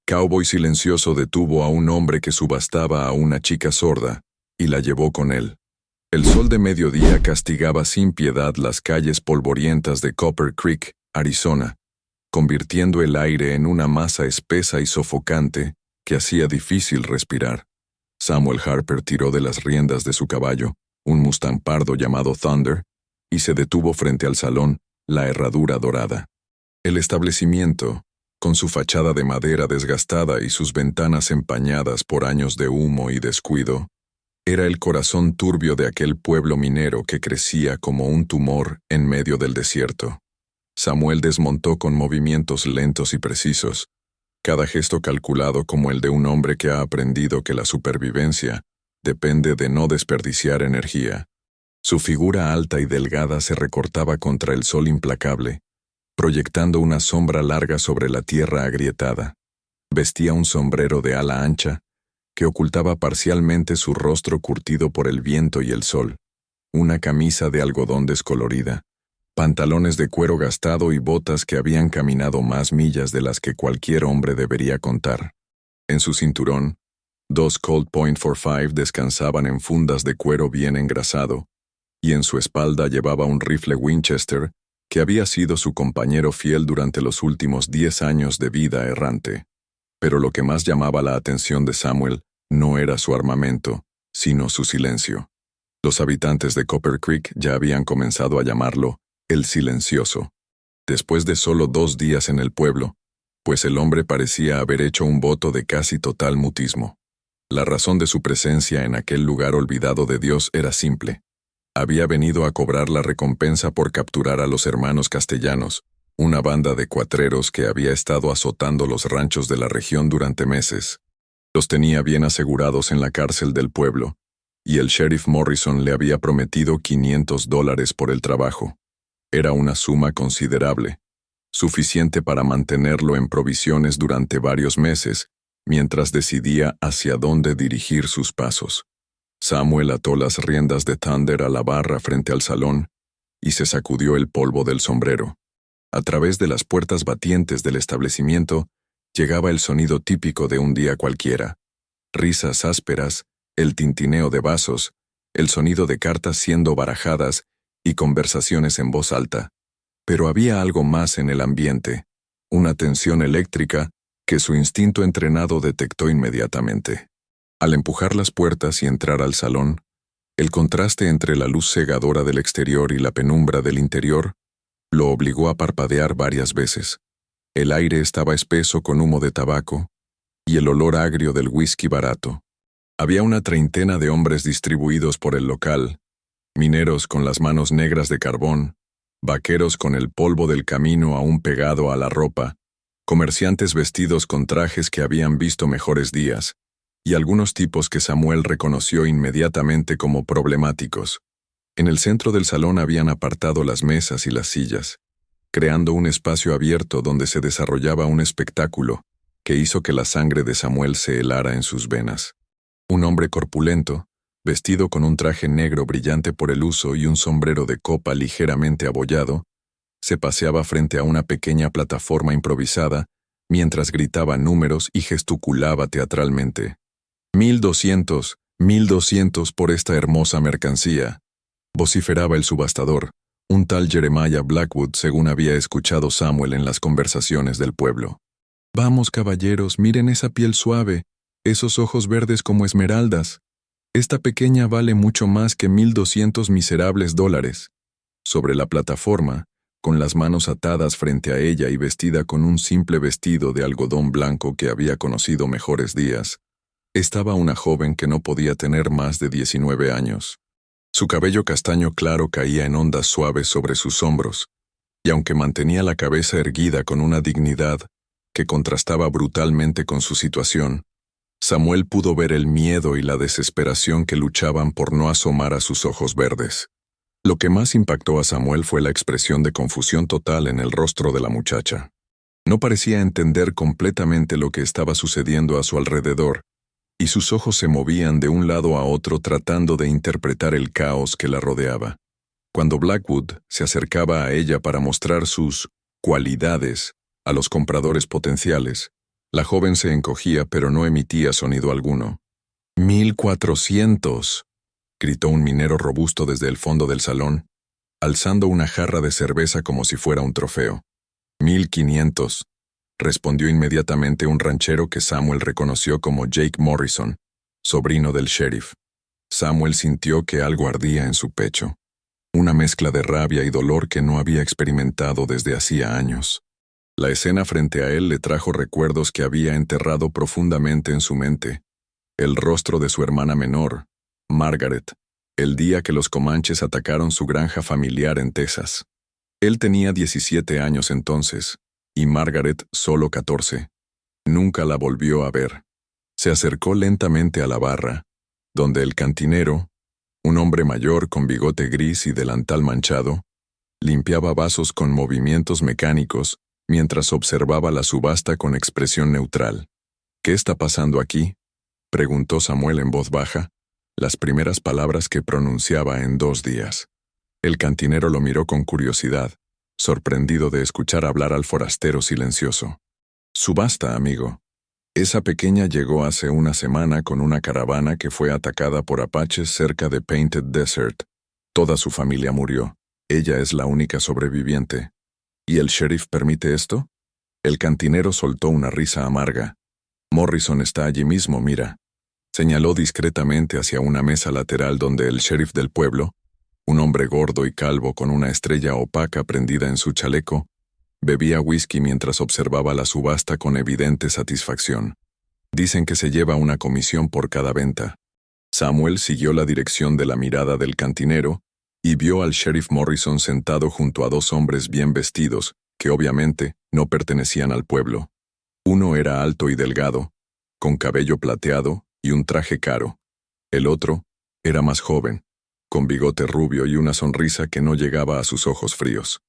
Cowboy silencioso detuvo a un hombre que subastaba a una chica sorda y la llevó con él. El sol de mediodía castigaba sin piedad las calles polvorientas de Copper Creek, Arizona, convirtiendo el aire en una masa espesa y sofocante que hacía difícil respirar. Samuel Harper tiró de las riendas de su caballo, un Mustang pardo llamado Thunder, y se detuvo frente al salón, la herradura dorada. El establecimiento, con su fachada de madera desgastada y sus ventanas empañadas por años de humo y descuido, era el corazón turbio de aquel pueblo minero que crecía como un tumor en medio del desierto. Samuel desmontó con movimientos lentos y precisos, cada gesto calculado como el de un hombre que ha aprendido que la supervivencia depende de no desperdiciar energía. Su figura alta y delgada se recortaba contra el sol implacable, proyectando una sombra larga sobre la tierra agrietada. Vestía un sombrero de ala ancha, que ocultaba parcialmente su rostro curtido por el viento y el sol, una camisa de algodón descolorida, pantalones de cuero gastado y botas que habían caminado más millas de las que cualquier hombre debería contar. En su cinturón, 2 Colt .45 descansaban en fundas de cuero bien engrasado, y en su espalda llevaba un rifle Winchester que había sido su compañero fiel durante los últimos 10 años de vida errante. Pero lo que más llamaba la atención de Samuel no era su armamento, sino su silencio. Los habitantes de Copper Creek ya habían comenzado a llamarlo el silencioso, después de solo 2 días en el pueblo, pues el hombre parecía haber hecho un voto de casi total mutismo. La razón de su presencia en aquel lugar olvidado de Dios era simple. Había venido a cobrar la recompensa por capturar a los hermanos castellanos, una banda de cuatreros que había estado azotando los ranchos de la región durante meses. Los tenía bien asegurados en la cárcel del pueblo, y el sheriff Morrison le había prometido $500 por el trabajo. Era una suma considerable, suficiente para mantenerlo en provisiones durante varios meses, mientras decidía hacia dónde dirigir sus pasos. Samuel ató las riendas de Thunder a la barra frente al salón y se sacudió el polvo del sombrero. A través de las puertas batientes del establecimiento llegaba el sonido típico de un día cualquiera. Risas ásperas, el tintineo de vasos, el sonido de cartas siendo barajadas y conversaciones en voz alta. Pero había algo más en el ambiente, una tensión eléctrica que su instinto entrenado detectó inmediatamente. Al empujar las puertas y entrar al salón, el contraste entre la luz cegadora del exterior y la penumbra del interior lo obligó a parpadear varias veces. El aire estaba espeso con humo de tabaco y el olor agrio del whisky barato. Había una treintena de hombres distribuidos por el local, mineros con las manos negras de carbón, vaqueros con el polvo del camino aún pegado a la ropa, comerciantes vestidos con trajes que habían visto mejores días, y algunos tipos que Samuel reconoció inmediatamente como problemáticos. En el centro del salón habían apartado las mesas y las sillas, creando un espacio abierto donde se desarrollaba un espectáculo que hizo que la sangre de Samuel se helara en sus venas. Un hombre corpulento, vestido con un traje negro brillante por el uso y un sombrero de copa ligeramente abollado, se paseaba frente a una pequeña plataforma improvisada mientras gritaba números y gesticulaba teatralmente. 1,200, 1,200 por esta hermosa mercancía, vociferaba el subastador, un tal Jeremiah Blackwood según había escuchado Samuel en las conversaciones del pueblo. Vamos, caballeros, miren esa piel suave, esos ojos verdes como esmeraldas. Esta pequeña vale mucho más que 1,200 miserables dólares. Sobre la plataforma, con las manos atadas frente a ella y vestida con un simple vestido de algodón blanco que había conocido mejores días, estaba una joven que no podía tener más de 19 años. Su cabello castaño claro caía en ondas suaves sobre sus hombros, y aunque mantenía la cabeza erguida con una dignidad que contrastaba brutalmente con su situación, Samuel pudo ver el miedo y la desesperación que luchaban por no asomar a sus ojos verdes. Lo que más impactó a Samuel fue la expresión de confusión total en el rostro de la muchacha. No parecía entender completamente lo que estaba sucediendo a su alrededor, y sus ojos se movían de un lado a otro tratando de interpretar el caos que la rodeaba. Cuando Blackwood se acercaba a ella para mostrar sus cualidades a los compradores potenciales, La joven se encogía pero no emitía sonido alguno. 1400, gritó un minero robusto desde el fondo del salón, alzando una jarra de cerveza como si fuera un trofeo. 1500, respondió inmediatamente un ranchero que Samuel reconoció como Jake Morrison, sobrino del sheriff. Samuel sintió que algo ardía en su pecho, una mezcla de rabia y dolor que no había experimentado desde hacía años. La escena frente a él le trajo recuerdos que había enterrado profundamente en su mente. El rostro de su hermana menor, Margaret, el día que los comanches atacaron su granja familiar en Texas. Él tenía 17 años entonces, y Margaret solo 14. Nunca la volvió a ver. Se acercó lentamente a la barra, donde el cantinero, un hombre mayor con bigote gris y delantal manchado, limpiaba vasos con movimientos mecánicos mientras observaba la subasta con expresión neutral. ¿Qué está pasando aquí?, preguntó Samuel en voz baja, las primeras palabras que pronunciaba en 2 días. El cantinero lo miró con curiosidad, sorprendido de escuchar hablar al forastero silencioso. Subasta, amigo. Esa pequeña llegó hace una semana con una caravana que fue atacada por apaches cerca de Painted Desert. Toda su familia murió. Ella es la única sobreviviente. ¿Y el sheriff permite esto? El cantinero soltó una risa amarga. Morrison está allí mismo, mira. Señaló discretamente hacia una mesa lateral donde el sheriff del pueblo, un hombre gordo y calvo con una estrella opaca prendida en su chaleco, bebía whisky mientras observaba la subasta con evidente satisfacción. Dicen que se lleva una comisión por cada venta. Samuel siguió la dirección de la mirada del cantinero y vio al sheriff Morrison sentado junto a 2 hombres bien vestidos, que obviamente no pertenecían al pueblo. Uno era alto y delgado, con cabello plateado y un traje caro. El otro era más joven, con bigote rubio y una sonrisa que no llegaba a sus ojos fríos.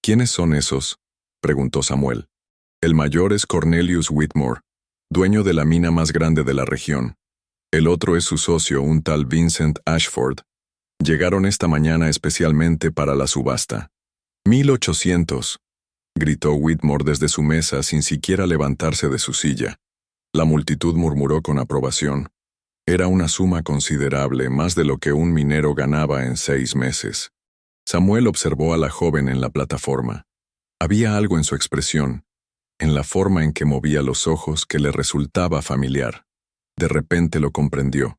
¿Quiénes son esos?, preguntó Samuel. El mayor es Cornelius Whitmore, dueño de la mina más grande de la región. El otro es su socio, un tal Vincent Ashford. Llegaron esta mañana especialmente para la subasta. 1800, gritó Whitmore desde su mesa sin siquiera levantarse de su silla. La multitud murmuró con aprobación. Era una suma considerable, más de lo que un minero ganaba en 6 meses. Samuel observó a la joven en la plataforma. Había algo en su expresión, en la forma en que movía los ojos que le resultaba familiar. De repente lo comprendió.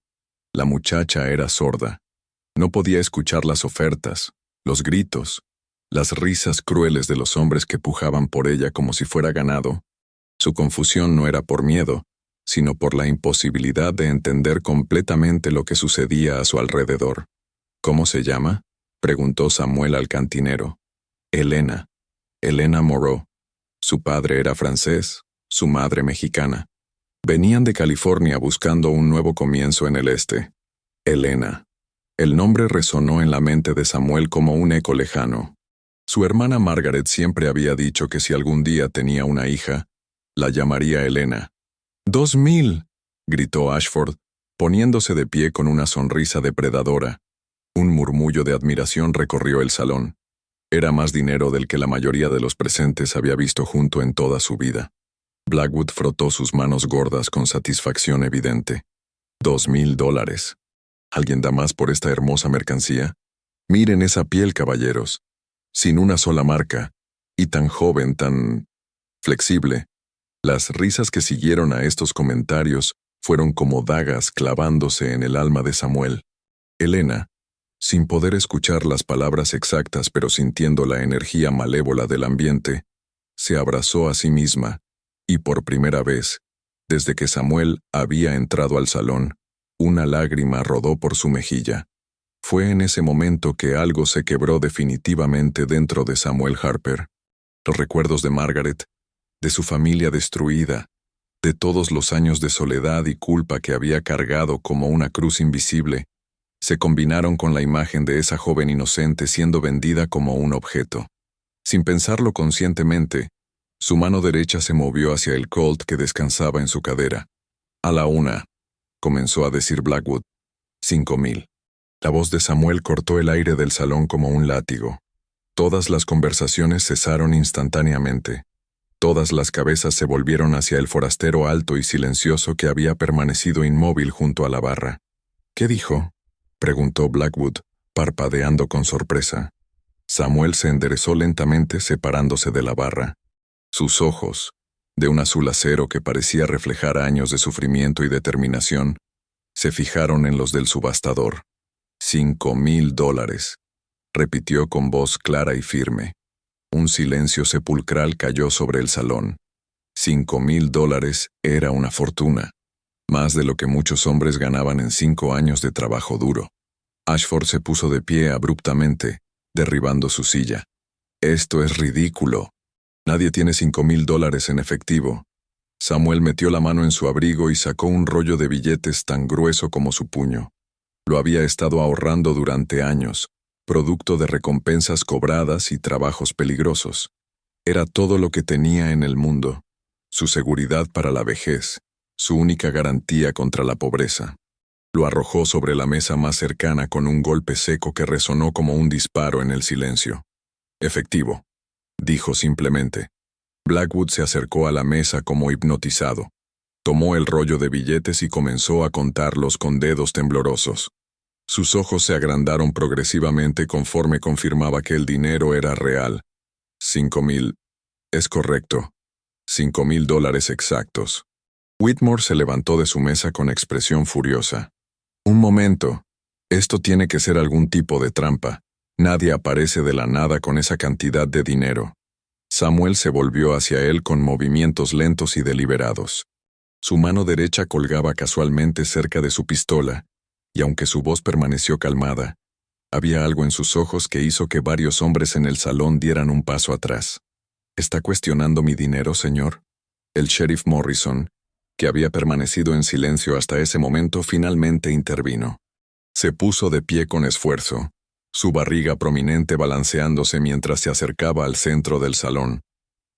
La muchacha era sorda. No podía escuchar las ofertas, los gritos, las risas crueles de los hombres que pujaban por ella como si fuera ganado. Su confusión no era por miedo, sino por la imposibilidad de entender completamente lo que sucedía a su alrededor. ¿Cómo se llama?, preguntó Samuel al cantinero. Elena Moreau. Su padre era francés, su madre mexicana. Venían de California buscando un nuevo comienzo en el este. Elena. El nombre resonó en la mente de Samuel como un eco lejano. Su hermana Margaret siempre había dicho que si algún día tenía una hija, la llamaría Elena. 2000, gritó Ashford, poniéndose de pie con una sonrisa depredadora. Un murmullo de admiración recorrió el salón. Era más dinero del que la mayoría de los presentes había visto junto en toda su vida. Blackwood frotó sus manos gordas con satisfacción evidente. $2000. ¿Alguien da más por esta hermosa mercancía? Miren esa piel, caballeros. Sin una sola marca, y tan joven, tan flexible. Las risas que siguieron a estos comentarios fueron como dagas clavándose en el alma de Samuel. Elena, sin poder escuchar las palabras exactas pero sintiendo la energía malévola del ambiente, se abrazó a sí misma, y por primera vez, desde que Samuel había entrado al salón, una lágrima rodó por su mejilla. Fue en ese momento que algo se quebró definitivamente dentro de Samuel Harper. Los recuerdos de Margaret, de su familia destruida, de todos los años de soledad y culpa que había cargado como una cruz invisible, se combinaron con la imagen de esa joven inocente siendo vendida como un objeto. Sin pensarlo conscientemente, su mano derecha se movió hacia el Colt que descansaba en su cadera. A la 1, comenzó a decir Blackwood. 5000. La voz de Samuel cortó el aire del salón como un látigo. Todas las conversaciones cesaron instantáneamente. Todas las cabezas se volvieron hacia el forastero alto y silencioso que había permanecido inmóvil junto a la barra. ¿Qué dijo?, preguntó Blackwood, parpadeando con sorpresa. Samuel se enderezó lentamente separándose de la barra. Sus ojos, de un azul acero que parecía reflejar años de sufrimiento y determinación, se fijaron en los del subastador. $5,000, repitió con voz clara y firme. Un silencio sepulcral cayó sobre el salón. $5,000 era una fortuna, más de lo que muchos hombres ganaban en 5 años de trabajo duro. Ashford se puso de pie abruptamente, derribando su silla. «Esto es ridículo. Nadie tiene $5,000 en efectivo». Samuel metió la mano en su abrigo y sacó un rollo de billetes tan grueso como su puño. Lo había estado ahorrando durante años, producto de recompensas cobradas y trabajos peligrosos. Era todo lo que tenía en el mundo, su seguridad para la vejez, su única garantía contra la pobreza. Lo arrojó sobre la mesa más cercana con un golpe seco que resonó como un disparo en el silencio. «Efectivo», dijo simplemente. Blackwood se acercó a la mesa como hipnotizado. Tomó el rollo de billetes y comenzó a contarlos con dedos temblorosos. Sus ojos se agrandaron progresivamente conforme confirmaba que el dinero era real. 5,000. Es correcto. $5,000 exactos. Whitmore se levantó de su mesa con expresión furiosa. «Un momento. Esto tiene que ser algún tipo de trampa. Nadie aparece de la nada con esa cantidad de dinero». Samuel se volvió hacia él con movimientos lentos y deliberados. Su mano derecha colgaba casualmente cerca de su pistola, y aunque su voz permaneció calmada, había algo en sus ojos que hizo que varios hombres en el salón dieran un paso atrás. «¿Está cuestionando mi dinero, señor?». El sheriff Morrison, que había permanecido en silencio hasta ese momento, finalmente intervino. Se puso de pie con esfuerzo, su barriga prominente balanceándose mientras se acercaba al centro del salón.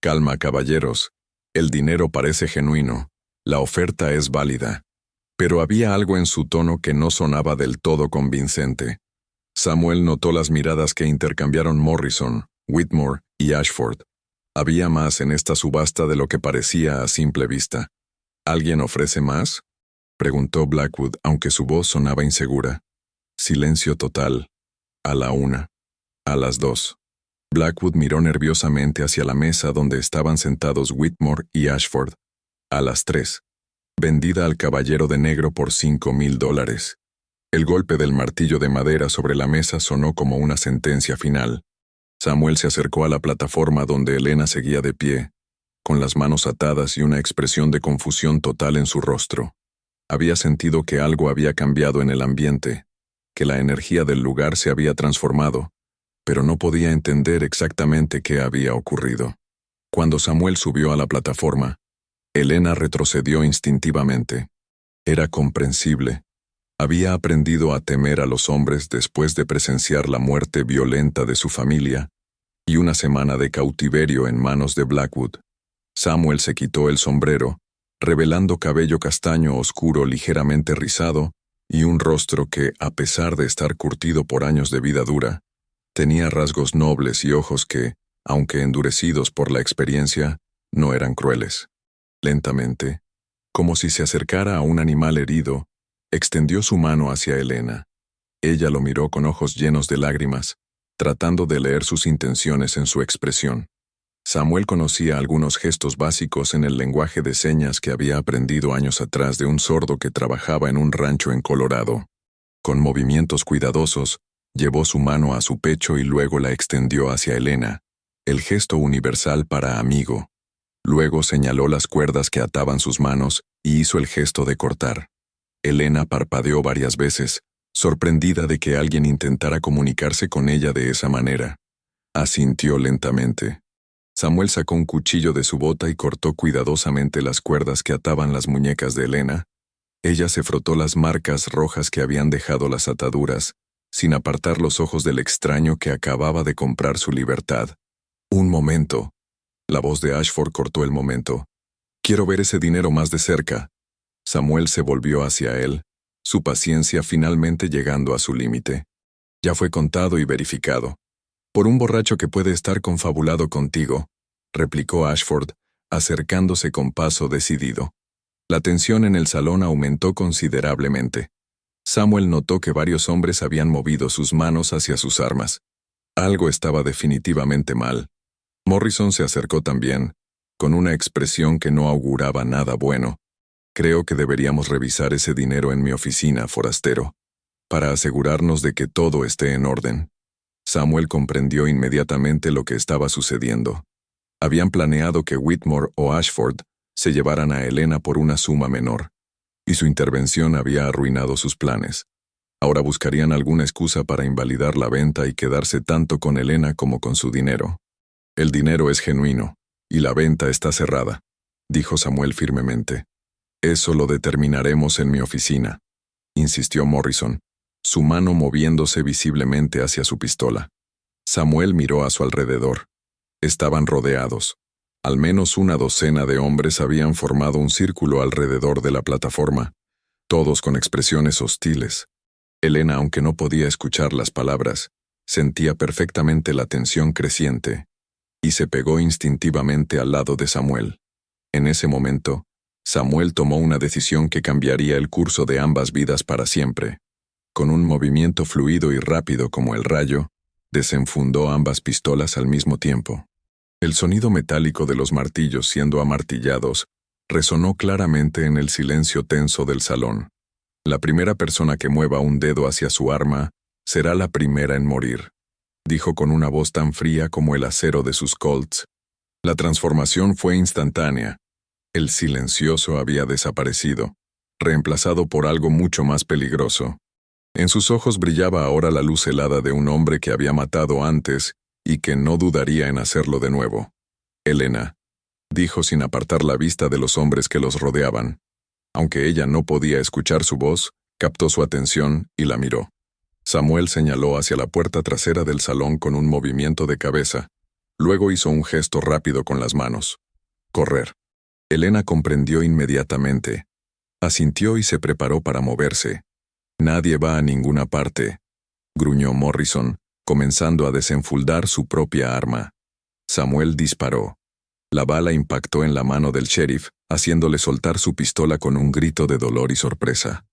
«Calma, caballeros. El dinero parece genuino. La oferta es válida». Pero había algo en su tono que no sonaba del todo convincente. Samuel notó las miradas que intercambiaron Morrison, Whitmore y Ashford. Había más en esta subasta de lo que parecía a simple vista. «¿Alguien ofrece más?», preguntó Blackwood, aunque su voz sonaba insegura. Silencio total. A la 1. A las 2. Blackwood miró nerviosamente hacia la mesa donde estaban sentados Whitmore y Ashford. A las 3. Vendida al caballero de negro por $5,000. El golpe del martillo de madera sobre la mesa sonó como una sentencia final. Samuel se acercó a la plataforma donde Elena seguía de pie, con las manos atadas y una expresión de confusión total en su rostro. Había sentido que algo había cambiado en el ambiente, que la energía del lugar se había transformado, pero no podía entender exactamente qué había ocurrido. Cuando Samuel subió a la plataforma, Elena retrocedió instintivamente. Era comprensible. Había aprendido a temer a los hombres después de presenciar la muerte violenta de su familia y una semana de cautiverio en manos de Blackwood. Samuel se quitó el sombrero, revelando cabello castaño oscuro ligeramente rizado y un rostro que, a pesar de estar curtido por años de vida dura, tenía rasgos nobles y ojos que, aunque endurecidos por la experiencia, no eran crueles. Lentamente, como si se acercara a un animal herido, extendió su mano hacia Elena. Ella lo miró con ojos llenos de lágrimas, tratando de leer sus intenciones en su expresión. Samuel conocía algunos gestos básicos en el lenguaje de señas que había aprendido años atrás de un sordo que trabajaba en un rancho en Colorado. Con movimientos cuidadosos, llevó su mano a su pecho y luego la extendió hacia Elena, el gesto universal para amigo. Luego señaló las cuerdas que ataban sus manos y hizo el gesto de cortar. Elena parpadeó varias veces, sorprendida de que alguien intentara comunicarse con ella de esa manera. Asintió lentamente. Samuel sacó un cuchillo de su bota y cortó cuidadosamente las cuerdas que ataban las muñecas de Elena. Ella se frotó las marcas rojas que habían dejado las ataduras, sin apartar los ojos del extraño que acababa de comprar su libertad. «Un momento». La voz de Ashford cortó el momento. «Quiero ver ese dinero más de cerca». Samuel se volvió hacia él, su paciencia finalmente llegando a su límite. «Ya fue contado y verificado. Por un borracho que puede estar confabulado contigo», replicó Ashford, acercándose con paso decidido. La tensión en el salón aumentó considerablemente. Samuel notó que varios hombres habían movido sus manos hacia sus armas. Algo estaba definitivamente mal. Morrison se acercó también, con una expresión que no auguraba nada bueno. Creo que deberíamos revisar ese dinero en mi oficina, forastero, para asegurarnos de que todo esté en orden. Samuel comprendió inmediatamente lo que estaba sucediendo. Habían planeado que Whitmore o Ashford se llevaran a Elena por una suma menor, y su intervención había arruinado sus planes. Ahora buscarían alguna excusa para invalidar la venta y quedarse tanto con Elena como con su dinero. El dinero es genuino, y la venta está cerrada, dijo Samuel firmemente. Eso lo determinaremos en mi oficina, insistió Morrison, su mano moviéndose visiblemente hacia su pistola. Samuel miró a su alrededor. Estaban rodeados. Al menos una docena de hombres habían formado un círculo alrededor de la plataforma, todos con expresiones hostiles. Elena, aunque no podía escuchar las palabras, sentía perfectamente la tensión creciente, y se pegó instintivamente al lado de Samuel. En ese momento, Samuel tomó una decisión que cambiaría el curso de ambas vidas para siempre. Con un movimiento fluido y rápido como el rayo, desenfundó ambas pistolas al mismo tiempo. El sonido metálico de los martillos siendo amartillados resonó claramente en el silencio tenso del salón. La primera persona que mueva un dedo hacia su arma será la primera en morir, dijo con una voz tan fría como el acero de sus Colts. La transformación fue instantánea. El silencioso había desaparecido, reemplazado por algo mucho más peligroso. En sus ojos brillaba ahora la luz helada de un hombre que había matado antes y que no dudaría en hacerlo de nuevo. Elena, dijo sin apartar la vista de los hombres que los rodeaban. Aunque ella no podía escuchar su voz, captó su atención y la miró. Samuel señaló hacia la puerta trasera del salón con un movimiento de cabeza. Luego hizo un gesto rápido con las manos. Correr. Elena comprendió inmediatamente. Asintió y se preparó para moverse. Nadie va a ninguna parte, gruñó Morrison, comenzando a desenfundar su propia arma. Samuel disparó. La bala impactó en la mano del sheriff, haciéndole soltar su pistola con un grito de dolor y sorpresa.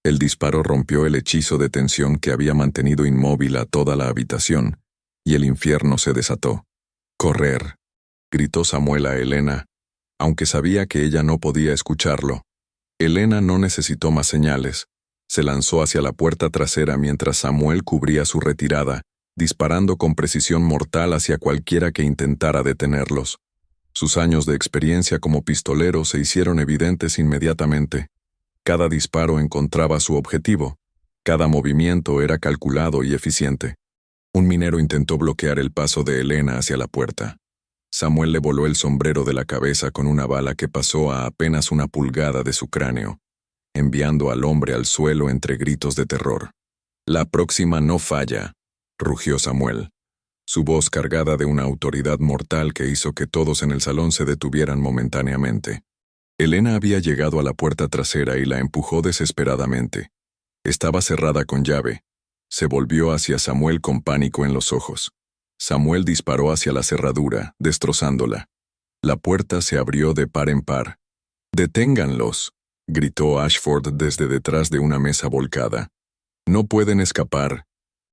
El disparo rompió el hechizo de tensión que había mantenido inmóvil a toda la habitación, y el infierno se desató. «¡Correr!», gritó Samuel a Elena, aunque sabía que ella no podía escucharlo. Elena no necesitó más señales. Se lanzó hacia la puerta trasera mientras Samuel cubría su retirada, disparando con precisión mortal hacia cualquiera que intentara detenerlos. Sus años de experiencia como pistolero se hicieron evidentes inmediatamente. Cada disparo encontraba su objetivo. Cada movimiento era calculado y eficiente. Un minero intentó bloquear el paso de Elena hacia la puerta. Samuel le voló el sombrero de la cabeza con una bala que pasó a apenas una pulgada de su cráneo, enviando al hombre al suelo entre gritos de terror. «La próxima no falla», rugió Samuel, su voz cargada de una autoridad mortal que hizo que todos en el salón se detuvieran momentáneamente. Elena había llegado a la puerta trasera y la empujó desesperadamente. Estaba cerrada con llave. Se volvió hacia Samuel con pánico en los ojos. Samuel disparó hacia la cerradura, destrozándola. La puerta se abrió de par en par. «¡Deténganlos!», gritó Ashford desde detrás de una mesa volcada. «No pueden escapar».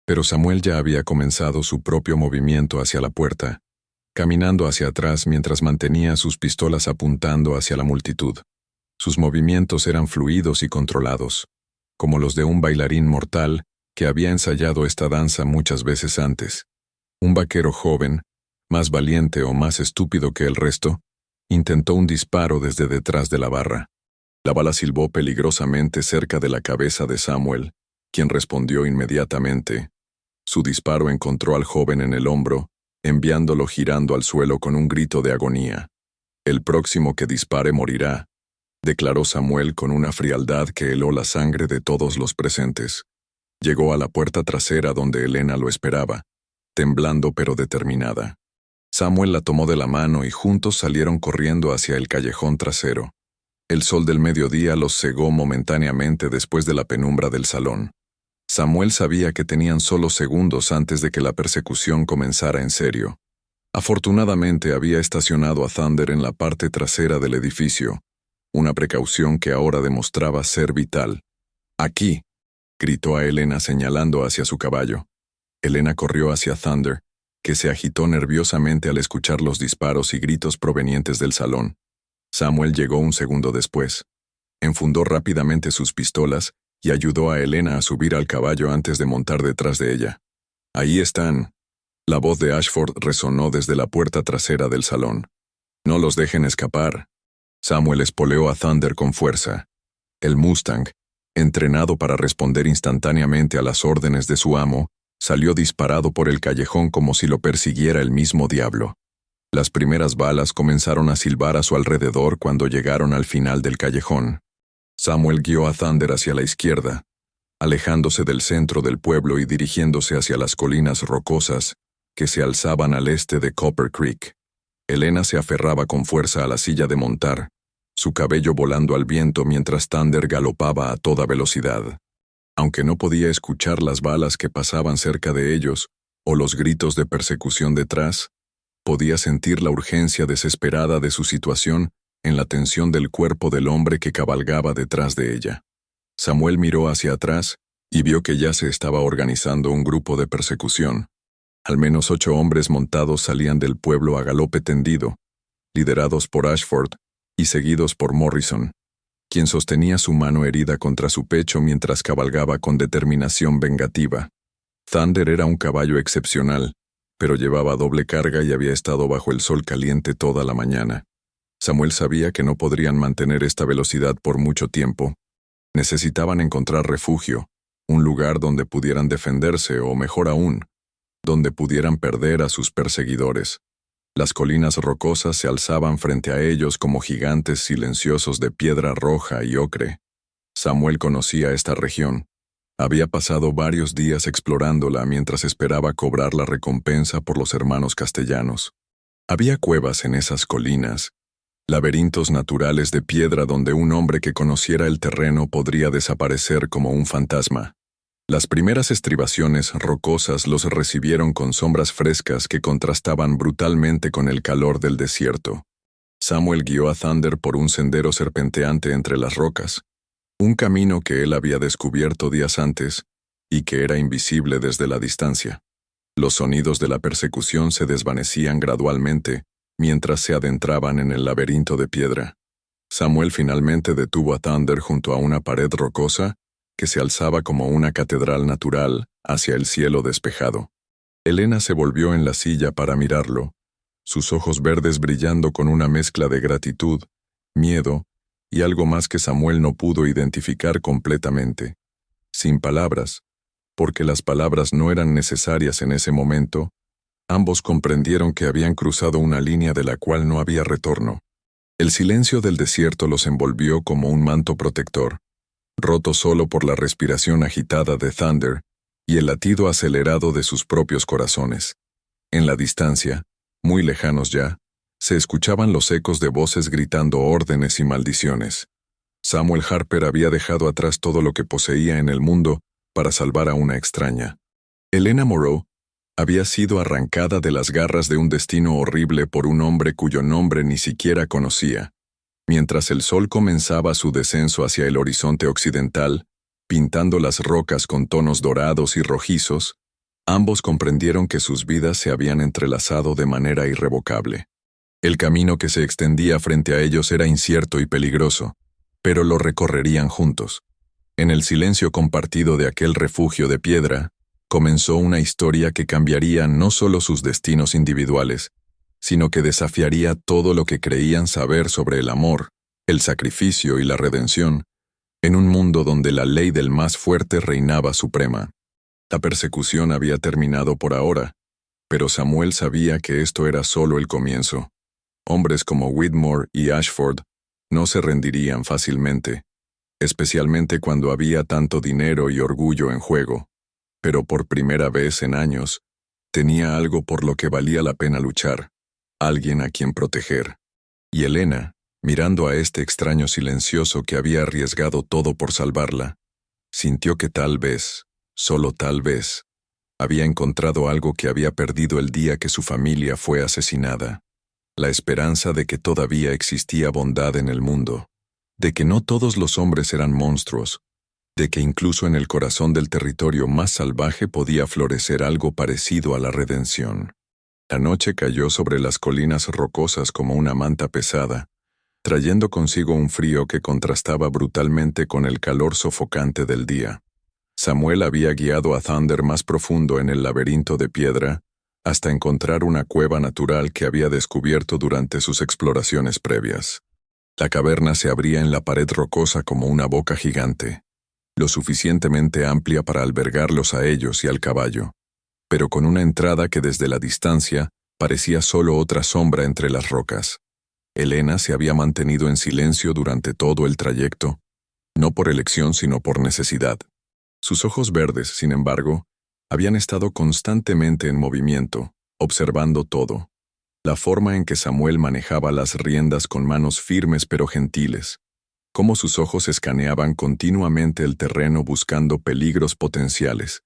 Pero Samuel ya había comenzado su propio movimiento hacia la puerta, caminando hacia atrás mientras mantenía sus pistolas apuntando hacia la multitud. Sus movimientos eran fluidos y controlados, como los de un bailarín mortal que había ensayado esta danza muchas veces antes. Un vaquero joven, más valiente o más estúpido que el resto, intentó un disparo desde detrás de la barra. La bala silbó peligrosamente cerca de la cabeza de Samuel, quien respondió inmediatamente. Su disparo encontró al joven en el hombro, enviándolo girando al suelo con un grito de agonía. «El próximo que dispare morirá», declaró Samuel con una frialdad que heló la sangre de todos los presentes. Llegó a la puerta trasera donde Elena lo esperaba, temblando pero determinada. Samuel la tomó de la mano y juntos salieron corriendo hacia el callejón trasero. El sol del mediodía los cegó momentáneamente después de la penumbra del salón. Samuel sabía que tenían solo segundos antes de que la persecución comenzara en serio. Afortunadamente había estacionado a Thunder en la parte trasera del edificio, una precaución que ahora demostraba ser vital. «Aquí», gritó a Elena señalando hacia su caballo. Elena corrió hacia Thunder, que se agitó nerviosamente al escuchar los disparos y gritos provenientes del salón. Samuel llegó un segundo después. Enfundó rápidamente sus pistolas y ayudó a Elena a subir al caballo antes de montar detrás de ella. «Ahí están». La voz de Ashford resonó desde la puerta trasera del salón. «No los dejen escapar». Samuel espoleó a Thunder con fuerza. El Mustang, entrenado para responder instantáneamente a las órdenes de su amo, salió disparado por el callejón como si lo persiguiera el mismo diablo. Las primeras balas comenzaron a silbar a su alrededor cuando llegaron al final del callejón. Samuel guió a Thunder hacia la izquierda, alejándose del centro del pueblo y dirigiéndose hacia las colinas rocosas que se alzaban al este de Copper Creek. Elena se aferraba con fuerza a la silla de montar, su cabello volando al viento mientras Thunder galopaba a toda velocidad. Aunque no podía escuchar las balas que pasaban cerca de ellos o los gritos de persecución detrás, podía sentir la urgencia desesperada de su situación en la tensión del cuerpo del hombre que cabalgaba detrás de ella. Samuel miró hacia atrás y vio que ya se estaba organizando un grupo de persecución. Al menos 8 hombres montados salían del pueblo a galope tendido, liderados por Ashford y seguidos por Morrison, quien sostenía su mano herida contra su pecho mientras cabalgaba con determinación vengativa. Thunder era un caballo excepcional, pero llevaba doble carga y había estado bajo el sol caliente toda la mañana. Samuel sabía que no podrían mantener esta velocidad por mucho tiempo. Necesitaban encontrar refugio, un lugar donde pudieran defenderse o, mejor aún, donde pudieran perder a sus perseguidores. Las colinas rocosas se alzaban frente a ellos como gigantes silenciosos de piedra roja y ocre. Samuel conocía esta región. Había pasado varios días explorándola mientras esperaba cobrar la recompensa por los hermanos castellanos. Había cuevas en esas colinas, laberintos naturales de piedra donde un hombre que conociera el terreno podría desaparecer como un fantasma. Las primeras estribaciones rocosas los recibieron con sombras frescas que contrastaban brutalmente con el calor del desierto. Samuel guió a Thunder por un sendero serpenteante entre las rocas, un camino que él había descubierto días antes y que era invisible desde la distancia. Los sonidos de la persecución se desvanecían gradualmente mientras se adentraban en el laberinto de piedra. Samuel finalmente detuvo a Thunder junto a una pared rocosa que se alzaba como una catedral natural hacia el cielo despejado. Elena se volvió en la silla para mirarlo, sus ojos verdes brillando con una mezcla de gratitud, miedo y algo más que Samuel no pudo identificar completamente. Sin palabras, porque las palabras no eran necesarias en ese momento, ambos comprendieron que habían cruzado una línea de la cual no había retorno. El silencio del desierto los envolvió como un manto protector, roto solo por la respiración agitada de Thunder y el latido acelerado de sus propios corazones. En la distancia, muy lejanos ya, se escuchaban los ecos de voces gritando órdenes y maldiciones. Samuel Harper había dejado atrás todo lo que poseía en el mundo para salvar a una extraña. Elena Moreau había sido arrancada de las garras de un destino horrible por un hombre cuyo nombre ni siquiera conocía. Mientras el sol comenzaba su descenso hacia el horizonte occidental, pintando las rocas con tonos dorados y rojizos, ambos comprendieron que sus vidas se habían entrelazado de manera irrevocable. El camino que se extendía frente a ellos era incierto y peligroso, pero lo recorrerían juntos. En el silencio compartido de aquel refugio de piedra, comenzó una historia que cambiaría no solo sus destinos individuales, sino que desafiaría todo lo que creían saber sobre el amor, el sacrificio y la redención, en un mundo donde la ley del más fuerte reinaba suprema. La persecución había terminado por ahora, pero Samuel sabía que esto era solo el comienzo. Hombres como Whitmore y Ashford no se rendirían fácilmente, especialmente cuando había tanto dinero y orgullo en juego. Pero por primera vez en años, tenía algo por lo que valía la pena luchar, alguien a quien proteger. Y Elena, mirando a este extraño silencioso que había arriesgado todo por salvarla, sintió que tal vez, solo tal vez, Había encontrado algo que había perdido el día que su familia fue asesinada. La esperanza de que todavía existía bondad en el mundo, de que no todos los hombres eran monstruos, de que incluso en el corazón del territorio más salvaje podía florecer algo parecido a la redención. La noche cayó sobre las colinas rocosas como una manta pesada, trayendo consigo un frío que contrastaba brutalmente con el calor sofocante del día. Samuel había guiado a Thunder más profundo en el laberinto de piedra, hasta encontrar una cueva natural que había descubierto durante sus exploraciones previas. La caverna se abría en la pared rocosa como una boca gigante, lo suficientemente amplia para albergarlos a ellos y al caballo, pero con una entrada que desde la distancia parecía solo otra sombra entre las rocas. Elena se había mantenido en silencio durante todo el trayecto, no por elección sino por necesidad. Sus ojos verdes, sin embargo, habían estado constantemente en movimiento, observando todo. La forma en que Samuel manejaba las riendas con manos firmes pero gentiles, cómo sus ojos escaneaban continuamente el terreno buscando peligros potenciales,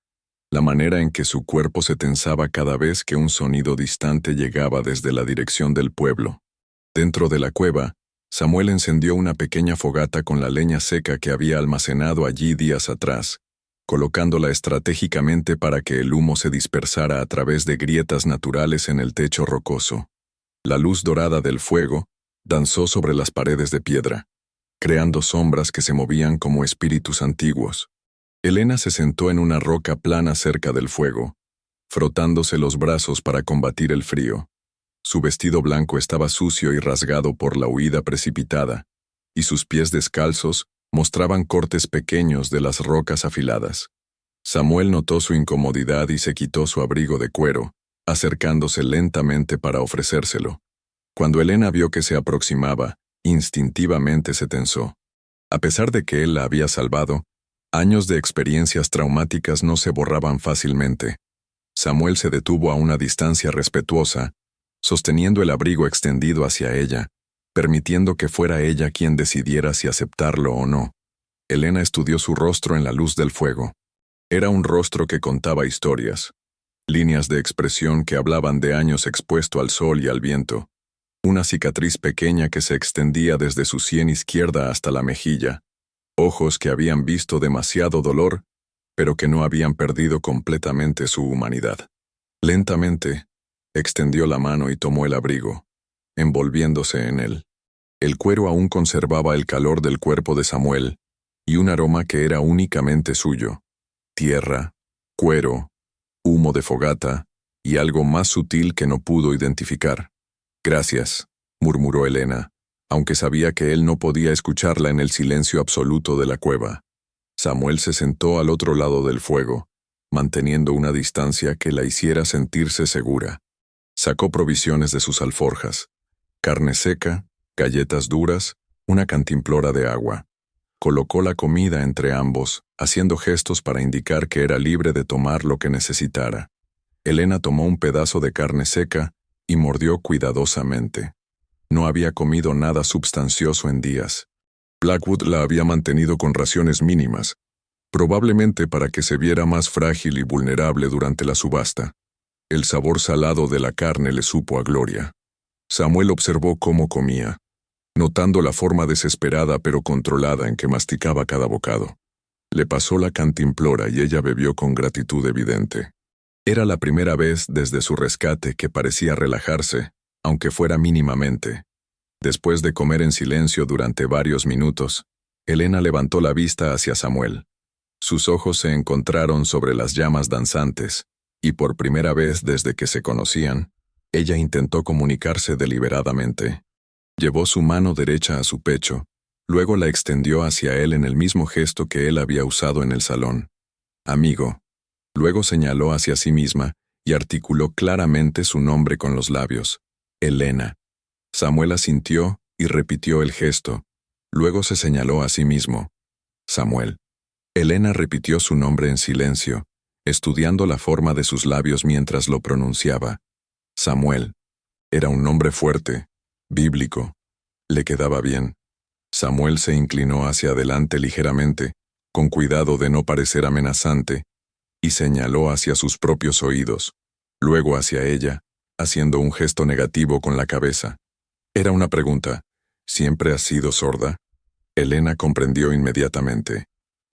la manera en que su cuerpo se tensaba cada vez que un sonido distante llegaba desde la dirección del pueblo. Dentro de la cueva, Samuel encendió una pequeña fogata con la leña seca que había almacenado allí días atrás, colocándola estratégicamente para que el humo se dispersara a través de grietas naturales en el techo rocoso. La luz dorada del fuego danzó sobre las paredes de piedra, creando sombras que se movían como espíritus antiguos. Elena se sentó en una roca plana cerca del fuego, frotándose los brazos para combatir el frío. Su vestido blanco estaba sucio y rasgado por la huida precipitada, y sus pies descalzos mostraban cortes pequeños de las rocas afiladas. Samuel notó su incomodidad y se quitó su abrigo de cuero, acercándose lentamente para ofrecérselo. Cuando Elena vio que se aproximaba, instintivamente se tensó. A pesar de que él la había salvado, años de experiencias traumáticas no se borraban fácilmente. Samuel se detuvo a una distancia respetuosa, sosteniendo el abrigo extendido hacia ella, permitiendo que fuera ella quien decidiera si aceptarlo o no. Elena estudió su rostro en la luz del fuego. Era un rostro que contaba historias, líneas de expresión que hablaban de años expuesto al sol y al viento, una cicatriz pequeña que se extendía desde su sien izquierda hasta la mejilla, ojos que habían visto demasiado dolor, pero que no habían perdido completamente su humanidad. Lentamente, extendió la mano y tomó el abrigo, envolviéndose en él. El cuero aún conservaba el calor del cuerpo de Samuel, y un aroma que era únicamente suyo: tierra, cuero, humo de fogata, y algo más sutil que no pudo identificar. «Gracias», murmuró Elena, aunque sabía que él no podía escucharla en el silencio absoluto de la cueva. Samuel se sentó al otro lado del fuego, manteniendo una distancia que la hiciera sentirse segura. Sacó provisiones de sus alforjas: carne seca, galletas duras, una cantimplora de agua. Colocó la comida entre ambos, haciendo gestos para indicar que era libre de tomar lo que necesitara. Elena tomó un pedazo de carne seca y mordió cuidadosamente. No había comido nada sustancioso en días. Blackwood la había mantenido con raciones mínimas, probablemente para que se viera más frágil y vulnerable durante la subasta. El sabor salado de la carne le supo a gloria. Samuel observó cómo comía, notando la forma desesperada pero controlada en que masticaba cada bocado. Le pasó la cantimplora y ella bebió con gratitud evidente. Era la primera vez desde su rescate que parecía relajarse, aunque fuera mínimamente. Después de comer en silencio durante varios minutos, Elena levantó la vista hacia Samuel. Sus ojos se encontraron sobre las llamas danzantes, y por primera vez desde que se conocían, ella intentó comunicarse deliberadamente. Llevó su mano derecha a su pecho, luego la extendió hacia él en el mismo gesto que él había usado en el salón. «Amigo». Luego señaló hacia sí misma y articuló claramente su nombre con los labios: «Elena». Samuel asintió y repitió el gesto. Luego se señaló a sí mismo: «Samuel». Elena repitió su nombre en silencio, estudiando la forma de sus labios mientras lo pronunciaba. Samuel. Era un nombre fuerte, bíblico. Le quedaba bien. Samuel se inclinó hacia adelante ligeramente, con cuidado de no parecer amenazante, y señaló hacia sus propios oídos, luego hacia ella, haciendo un gesto negativo con la cabeza. Era una pregunta. ¿Siempre has sido sorda? Elena comprendió inmediatamente.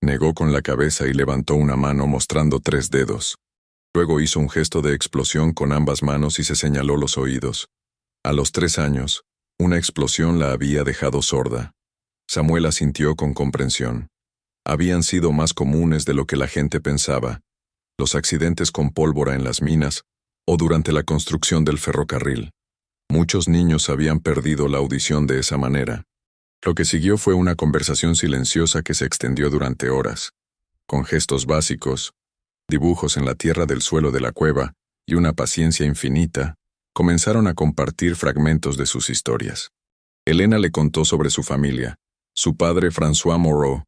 Negó con la cabeza y levantó una mano mostrando 3 dedos. Luego hizo un gesto de explosión con ambas manos y se señaló los oídos. A los 3 años, una explosión la había dejado sorda. Samuel asintió con comprensión. Habían sido más comunes de lo que la gente pensaba. Los accidentes con pólvora en las minas o durante la construcción del ferrocarril. Muchos niños habían perdido la audición de esa manera. Lo que siguió fue una conversación silenciosa que se extendió durante horas, con gestos básicos, dibujos en la tierra del suelo de la cueva y una paciencia infinita. Comenzaron a compartir fragmentos de sus historias. Elena le contó sobre su familia, su padre François Moreau,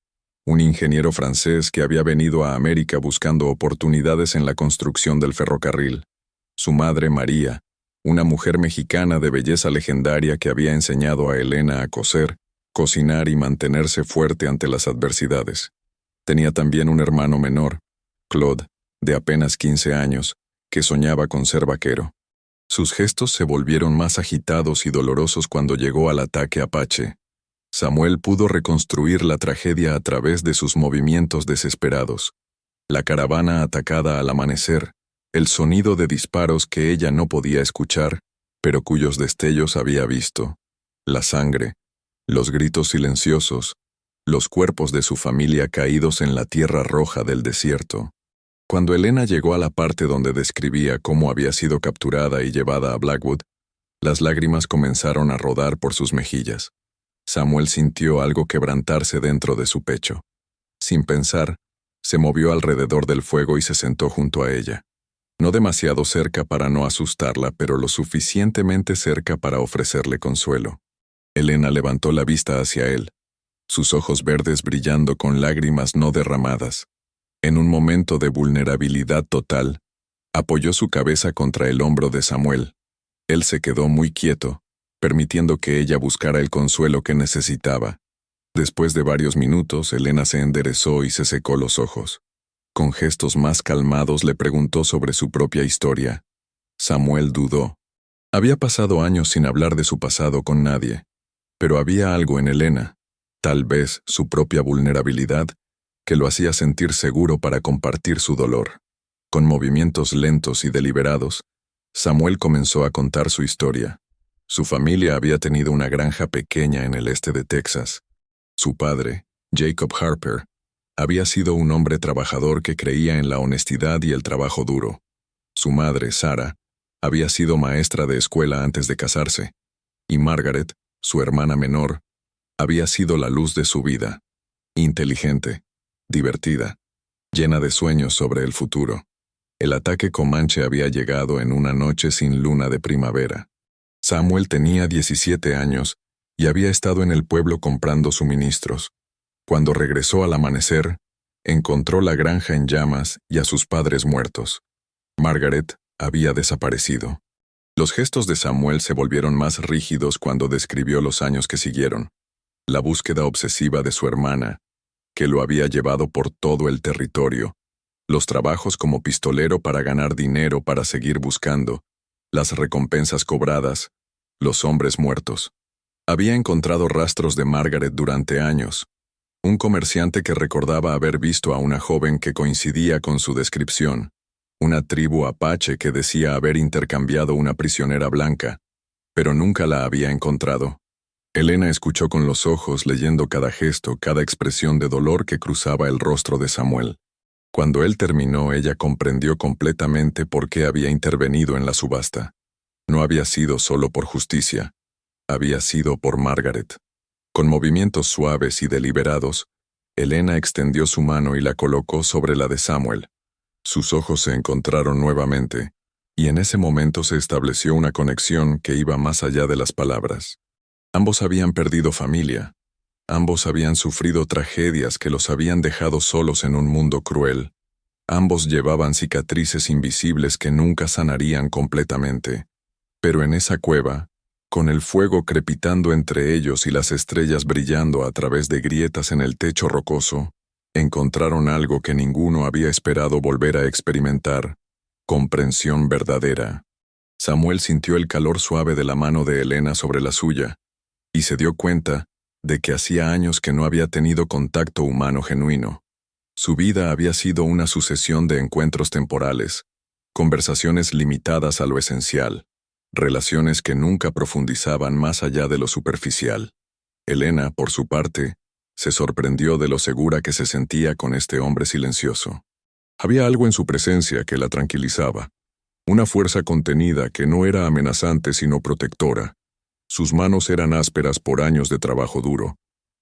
un ingeniero francés que había venido a América buscando oportunidades en la construcción del ferrocarril, su madre María, una mujer mexicana de belleza legendaria que había enseñado a Elena a coser, cocinar y mantenerse fuerte ante las adversidades. Tenía también un hermano menor, Claude, de apenas 15 años, que soñaba con ser vaquero. Sus gestos se volvieron más agitados y dolorosos cuando llegó al ataque apache. Samuel pudo reconstruir la tragedia a través de sus movimientos desesperados. La caravana atacada al amanecer, el sonido de disparos que ella no podía escuchar, pero cuyos destellos había visto. La sangre, los gritos silenciosos, los cuerpos de su familia caídos en la tierra roja del desierto. Cuando Elena llegó a la parte donde describía cómo había sido capturada y llevada a Blackwood, las lágrimas comenzaron a rodar por sus mejillas. Samuel sintió algo quebrantarse dentro de su pecho. Sin pensar, se movió alrededor del fuego y se sentó junto a ella. No demasiado cerca para no asustarla, pero lo suficientemente cerca para ofrecerle consuelo. Elena levantó la vista hacia él, sus ojos verdes brillando con lágrimas no derramadas. En un momento de vulnerabilidad total, apoyó su cabeza contra el hombro de Samuel. Él se quedó muy quieto, permitiendo que ella buscara el consuelo que necesitaba. Después de varios minutos, Elena se enderezó y se secó los ojos. Con gestos más calmados le preguntó sobre su propia historia. Samuel dudó. Había pasado años sin hablar de su pasado con nadie, pero había algo en Elena, tal vez su propia vulnerabilidad, que lo hacía sentir seguro para compartir su dolor. Con movimientos lentos y deliberados, Samuel comenzó a contar su historia. Su familia había tenido una granja pequeña en el este de Texas. Su padre, Jacob Harper, había sido un hombre trabajador que creía en la honestidad y el trabajo duro. Su madre, Sarah, había sido maestra de escuela antes de casarse, y Margaret, su hermana menor, había sido la luz de su vida. Inteligente, divertida, llena de sueños sobre el futuro. El ataque comanche había llegado en una noche sin luna de primavera. Samuel tenía 17 años y había estado en el pueblo comprando suministros. Cuando regresó al amanecer, encontró la granja en llamas y a sus padres muertos. Margaret había desaparecido. Los gestos de Samuel se volvieron más rígidos cuando describió los años que siguieron. La búsqueda obsesiva de su hermana, que lo había llevado por todo el territorio. Los trabajos como pistolero para ganar dinero para seguir buscando. Las recompensas cobradas. Los hombres muertos. Había encontrado rastros de Margaret durante años. Un comerciante que recordaba haber visto a una joven que coincidía con su descripción. Una tribu apache que decía haber intercambiado una prisionera blanca, pero nunca la había encontrado. Elena escuchó con los ojos, leyendo cada gesto, cada expresión de dolor que cruzaba el rostro de Samuel. Cuando él terminó, ella comprendió completamente por qué había intervenido en la subasta. No había sido solo por justicia, había sido por Margaret. Con movimientos suaves y deliberados, Elena extendió su mano y la colocó sobre la de Samuel. Sus ojos se encontraron nuevamente, y en ese momento se estableció una conexión que iba más allá de las palabras. Ambos habían perdido familia. Ambos habían sufrido tragedias que los habían dejado solos en un mundo cruel. Ambos llevaban cicatrices invisibles que nunca sanarían completamente. Pero en esa cueva, con el fuego crepitando entre ellos y las estrellas brillando a través de grietas en el techo rocoso, Encontraron algo que ninguno había esperado volver a experimentar: comprensión verdadera. Samuel sintió el calor suave de la mano de Elena sobre la suya, y se dio cuenta de que hacía años que no había tenido contacto humano genuino. Su vida había sido una sucesión de encuentros temporales, conversaciones limitadas a lo esencial, relaciones que nunca profundizaban más allá de lo superficial. Elena, por su parte, se sorprendió de lo segura que se sentía con este hombre silencioso. Había algo en su presencia que la tranquilizaba, una fuerza contenida que no era amenazante sino protectora. Sus manos eran ásperas por años de trabajo duro,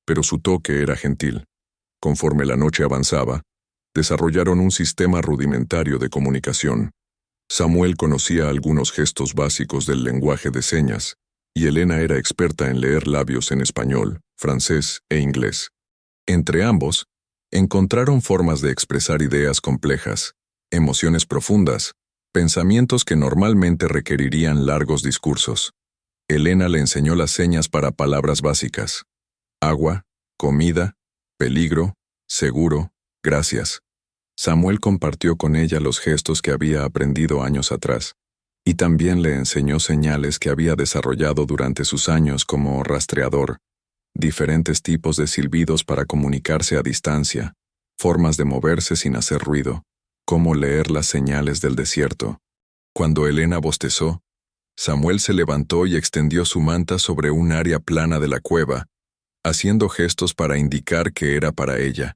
pero su toque era gentil. Conforme la noche avanzaba, desarrollaron un sistema rudimentario de comunicación. Samuel conocía algunos gestos básicos del lenguaje de señas, y Elena era experta en leer labios en español, francés e inglés. Entre ambos, encontraron formas de expresar ideas complejas, emociones profundas, pensamientos que normalmente requerirían largos discursos. Elena le enseñó las señas para palabras básicas: agua, comida, peligro, seguro, gracias. Samuel compartió con ella los gestos que había aprendido años atrás, y también le enseñó señales que había desarrollado durante sus años como rastreador, diferentes tipos de silbidos para comunicarse a distancia, formas de moverse sin hacer ruido, cómo leer las señales del desierto. Cuando Elena bostezó, Samuel se levantó y extendió su manta sobre un área plana de la cueva, haciendo gestos para indicar que era para ella.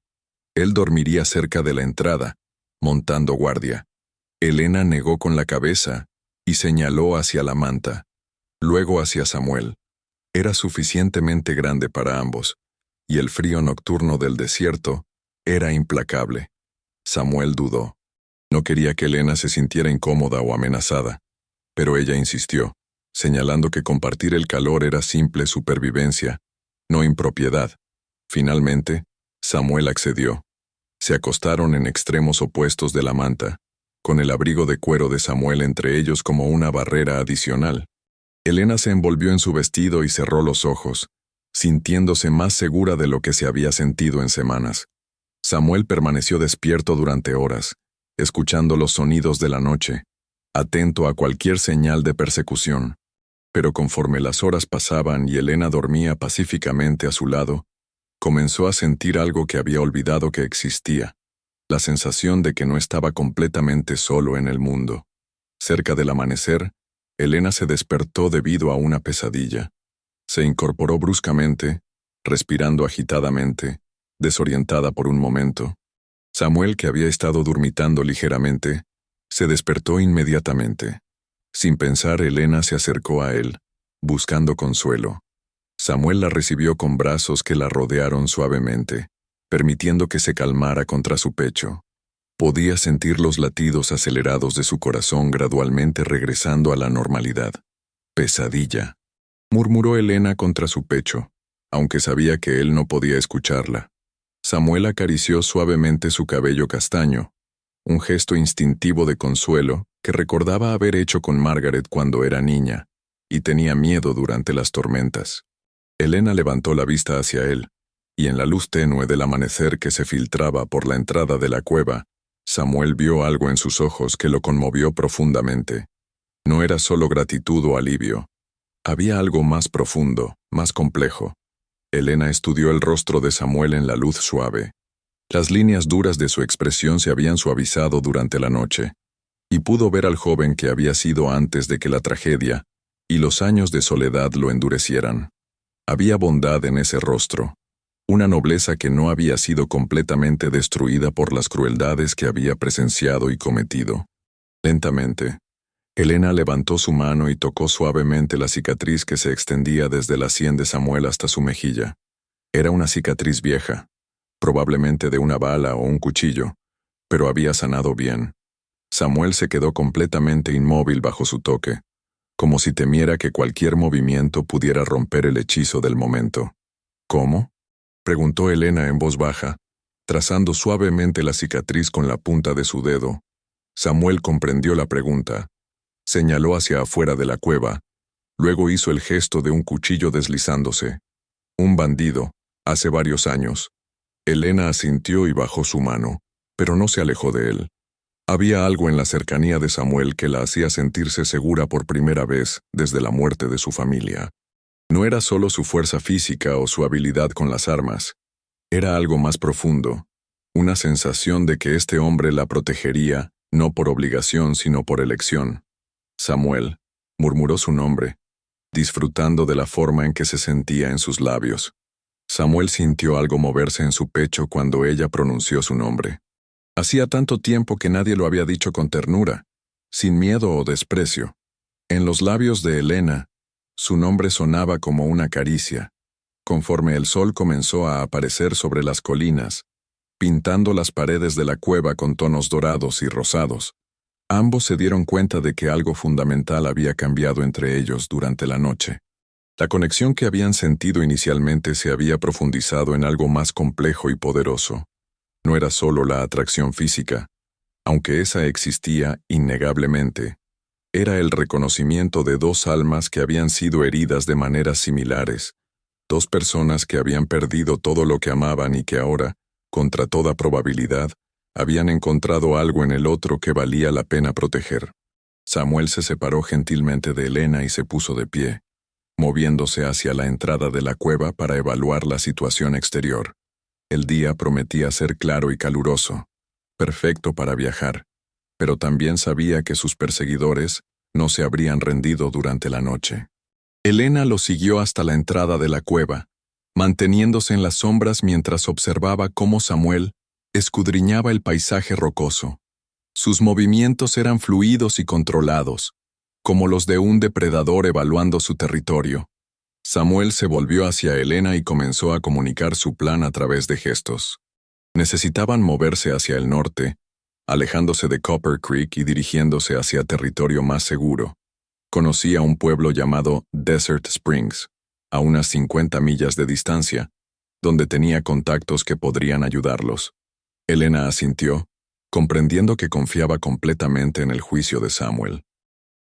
Él dormiría cerca de la entrada, montando guardia. Elena negó con la cabeza y señaló hacia la manta, luego hacia Samuel. Era suficientemente grande para ambos, y el frío nocturno del desierto era implacable. Samuel dudó. No quería que Elena se sintiera incómoda o amenazada, pero ella insistió, señalando que compartir el calor era simple supervivencia, no impropiedad. Finalmente, Samuel accedió. Se acostaron en extremos opuestos de la manta, con el abrigo de cuero de Samuel entre ellos como una barrera adicional. Elena se envolvió en su vestido y cerró los ojos, sintiéndose más segura de lo que se había sentido en semanas. Samuel permaneció despierto durante horas, escuchando los sonidos de la noche, atento a cualquier señal de persecución. Pero conforme las horas pasaban y Elena dormía pacíficamente a su lado, comenzó a sentir algo que había olvidado que existía, la sensación de que no estaba completamente solo en el mundo. Cerca del amanecer, Elena se despertó debido a una pesadilla. Se incorporó bruscamente, respirando agitadamente, desorientada por un momento. Samuel, que había estado durmitando ligeramente, se despertó inmediatamente. Sin pensar, Elena se acercó a él, buscando consuelo. Samuel la recibió con brazos que la rodearon suavemente, permitiendo que se calmara contra su pecho. Podía sentir los latidos acelerados de su corazón gradualmente regresando a la normalidad. Pesadilla, murmuró Elena contra su pecho, aunque sabía que él no podía escucharla. Samuel acarició suavemente su cabello castaño, un gesto instintivo de consuelo que recordaba haber hecho con Margaret cuando era niña, y tenía miedo durante las tormentas. Elena levantó la vista hacia él, y en la luz tenue del amanecer que se filtraba por la entrada de la cueva, Samuel vio algo en sus ojos que lo conmovió profundamente. No era solo gratitud o alivio. Había algo más profundo, más complejo. Elena estudió el rostro de Samuel en la luz suave. Las líneas duras de su expresión se habían suavizado durante la noche, y pudo ver al joven que había sido antes de que la tragedia y los años de soledad lo endurecieran. Había bondad en ese rostro, una nobleza que no había sido completamente destruida por las crueldades que había presenciado y cometido. Lentamente, Elena levantó su mano y tocó suavemente la cicatriz que se extendía desde la sien de Samuel hasta su mejilla. Era una cicatriz vieja, probablemente de una bala o un cuchillo, pero había sanado bien. Samuel se quedó completamente inmóvil bajo su toque, como si temiera que cualquier movimiento pudiera romper el hechizo del momento. ¿Cómo?, preguntó Elena en voz baja, trazando suavemente la cicatriz con la punta de su dedo. Samuel comprendió la pregunta. Señaló hacia afuera de la cueva, luego hizo el gesto de un cuchillo deslizándose. Un bandido, hace varios años. Elena asintió y bajó su mano, pero no se alejó de él. Había algo en la cercanía de Samuel que la hacía sentirse segura por primera vez desde la muerte de su familia. No era solo su fuerza física o su habilidad con las armas. Era algo más profundo, una sensación de que este hombre la protegería, no por obligación sino por elección. Samuel, murmuró su nombre, disfrutando de la forma en que se sentía en sus labios. Samuel sintió algo moverse en su pecho cuando ella pronunció su nombre. Hacía tanto tiempo que nadie lo había dicho con ternura, sin miedo o desprecio. En los labios de Elena, su nombre sonaba como una caricia. Conforme el sol comenzó a aparecer sobre las colinas, pintando las paredes de la cueva con tonos dorados y rosados, ambos se dieron cuenta de que algo fundamental había cambiado entre ellos durante la noche. La conexión que habían sentido inicialmente se había profundizado en algo más complejo y poderoso. No era solo la atracción física, aunque esa existía innegablemente. Era el reconocimiento de dos almas que habían sido heridas de maneras similares, dos personas que habían perdido todo lo que amaban y que ahora, contra toda probabilidad, habían encontrado algo en el otro que valía la pena proteger. Samuel se separó gentilmente de Elena y se puso de pie, moviéndose hacia la entrada de la cueva para evaluar la situación exterior. El día prometía ser claro y caluroso, perfecto para viajar, pero también sabía que sus perseguidores no se habrían rendido durante la noche. Elena lo siguió hasta la entrada de la cueva, manteniéndose en las sombras mientras observaba cómo Samuel escudriñaba el paisaje rocoso. Sus movimientos eran fluidos y controlados, como los de un depredador evaluando su territorio. Samuel se volvió hacia Elena y comenzó a comunicar su plan a través de gestos. Necesitaban moverse hacia el norte, alejándose de Copper Creek y dirigiéndose hacia territorio más seguro. Conocía un pueblo llamado Desert Springs, a unas 50 millas de distancia, donde tenía contactos que podrían ayudarlos. Elena asintió, comprendiendo que confiaba completamente en el juicio de Samuel.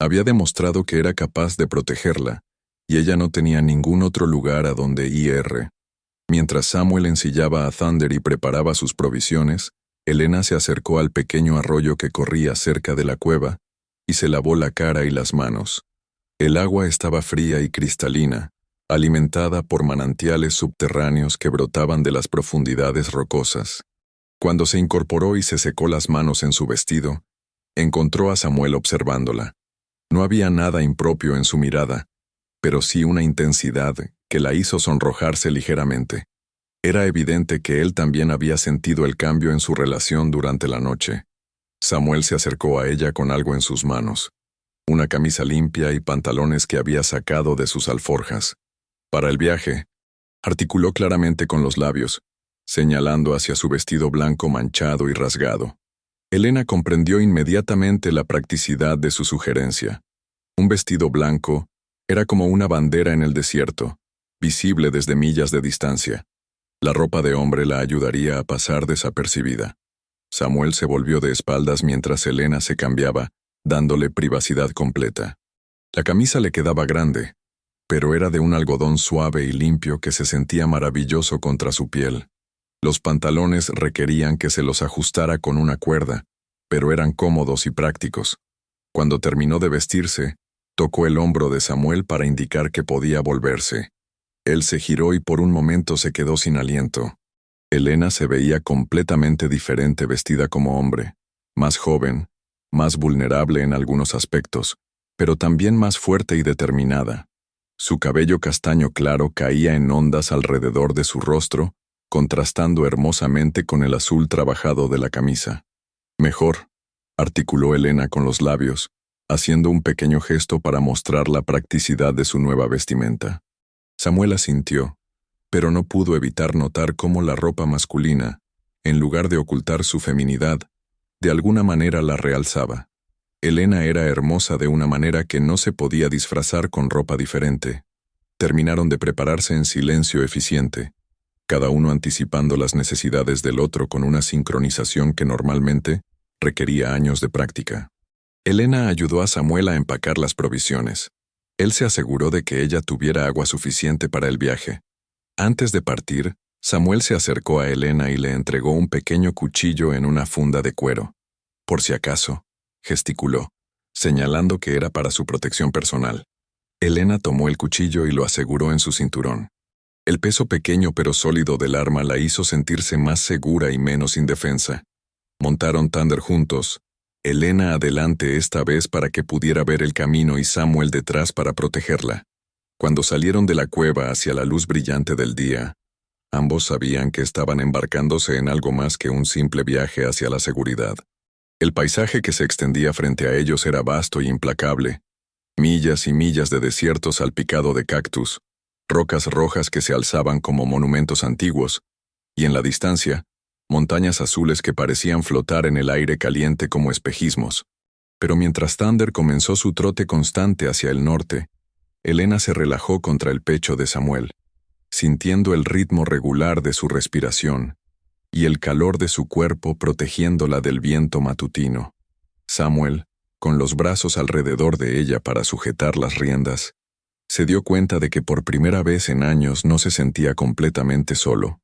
Había demostrado que era capaz de protegerla, y ella no tenía ningún otro lugar a donde ir. Mientras Samuel ensillaba a Thunder y preparaba sus provisiones, Elena se acercó al pequeño arroyo que corría cerca de la cueva y se lavó la cara y las manos. El agua estaba fría y cristalina, alimentada por manantiales subterráneos que brotaban de las profundidades rocosas. Cuando se incorporó y se secó las manos en su vestido, encontró a Samuel observándola. No había nada impropio en su mirada, pero sí una intensidad que la hizo sonrojarse ligeramente. Era evidente que él también había sentido el cambio en su relación durante la noche. Samuel se acercó a ella con algo en sus manos, una camisa limpia y pantalones que había sacado de sus alforjas. Para el viaje, articuló claramente con los labios, señalando hacia su vestido blanco manchado y rasgado. Elena comprendió inmediatamente la practicidad de su sugerencia. Un vestido blanco era como una bandera en el desierto, visible desde millas de distancia. La ropa de hombre la ayudaría a pasar desapercibida. Samuel se volvió de espaldas mientras Elena se cambiaba, dándole privacidad completa. La camisa le quedaba grande, pero era de un algodón suave y limpio que se sentía maravilloso contra su piel. Los pantalones requerían que se los ajustara con una cuerda, pero eran cómodos y prácticos. Cuando terminó de vestirse, tocó el hombro de Samuel para indicar que podía volverse. Él se giró y por un momento se quedó sin aliento. Elena se veía completamente diferente vestida como hombre, más joven, más vulnerable en algunos aspectos, pero también más fuerte y determinada. Su cabello castaño claro caía en ondas alrededor de su rostro, contrastando hermosamente con el azul trabajado de la camisa. Mejor, articuló Elena con los labios, haciendo un pequeño gesto para mostrar la practicidad de su nueva vestimenta. Samuel asintió, pero no pudo evitar notar cómo la ropa masculina, en lugar de ocultar su feminidad, de alguna manera la realzaba. Elena era hermosa de una manera que no se podía disfrazar con ropa diferente. Terminaron de prepararse en silencio eficiente, cada uno anticipando las necesidades del otro con una sincronización que normalmente requería años de práctica. Elena ayudó a Samuel a empacar las provisiones. Él se aseguró de que ella tuviera agua suficiente para el viaje. Antes de partir, Samuel se acercó a Elena y le entregó un pequeño cuchillo en una funda de cuero. Por si acaso, gesticuló, señalando que era para su protección personal. Elena tomó el cuchillo y lo aseguró en su cinturón. El peso pequeño pero sólido del arma la hizo sentirse más segura y menos indefensa. Montaron Thunder juntos, Elena adelante esta vez para que pudiera ver el camino y Samuel detrás para protegerla. Cuando salieron de la cueva hacia la luz brillante del día, ambos sabían que estaban embarcándose en algo más que un simple viaje hacia la seguridad. El paisaje que se extendía frente a ellos era vasto y implacable. Millas y millas de desierto salpicado de cactus, rocas rojas que se alzaban como monumentos antiguos, y en la distancia, montañas azules que parecían flotar en el aire caliente como espejismos. Pero mientras Thunder comenzó su trote constante hacia el norte, Elena se relajó contra el pecho de Samuel, sintiendo el ritmo regular de su respiración y el calor de su cuerpo protegiéndola del viento matutino. Samuel, con los brazos alrededor de ella para sujetar las riendas, se dio cuenta de que por primera vez en años no se sentía completamente solo.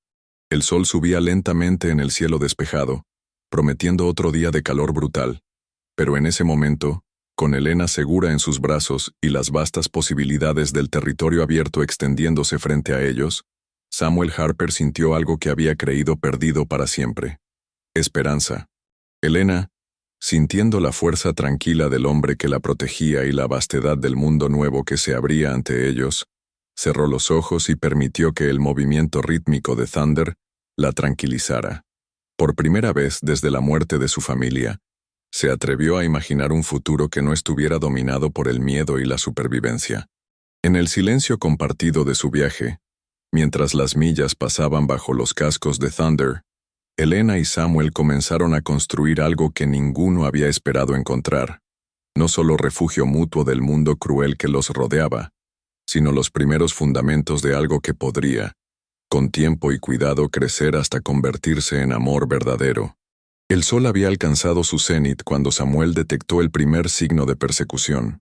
El sol subía lentamente en el cielo despejado, prometiendo otro día de calor brutal, pero en ese momento, con Elena segura en sus brazos y las vastas posibilidades del territorio abierto extendiéndose frente a ellos, Samuel Harper sintió algo que había creído perdido para siempre: esperanza. Elena, sintiendo la fuerza tranquila del hombre que la protegía y la vastedad del mundo nuevo que se abría ante ellos, cerró los ojos y permitió que el movimiento rítmico de Thunder la tranquilizara. Por primera vez desde la muerte de su familia, se atrevió a imaginar un futuro que no estuviera dominado por el miedo y la supervivencia. En el silencio compartido de su viaje, mientras las millas pasaban bajo los cascos de Thunder, Elena y Samuel comenzaron a construir algo que ninguno había esperado encontrar. No solo refugio mutuo del mundo cruel que los rodeaba, sino los primeros fundamentos de algo que podría, con tiempo y cuidado, crecer hasta convertirse en amor verdadero. El sol había alcanzado su cenit cuando Samuel detectó el primer signo de persecución: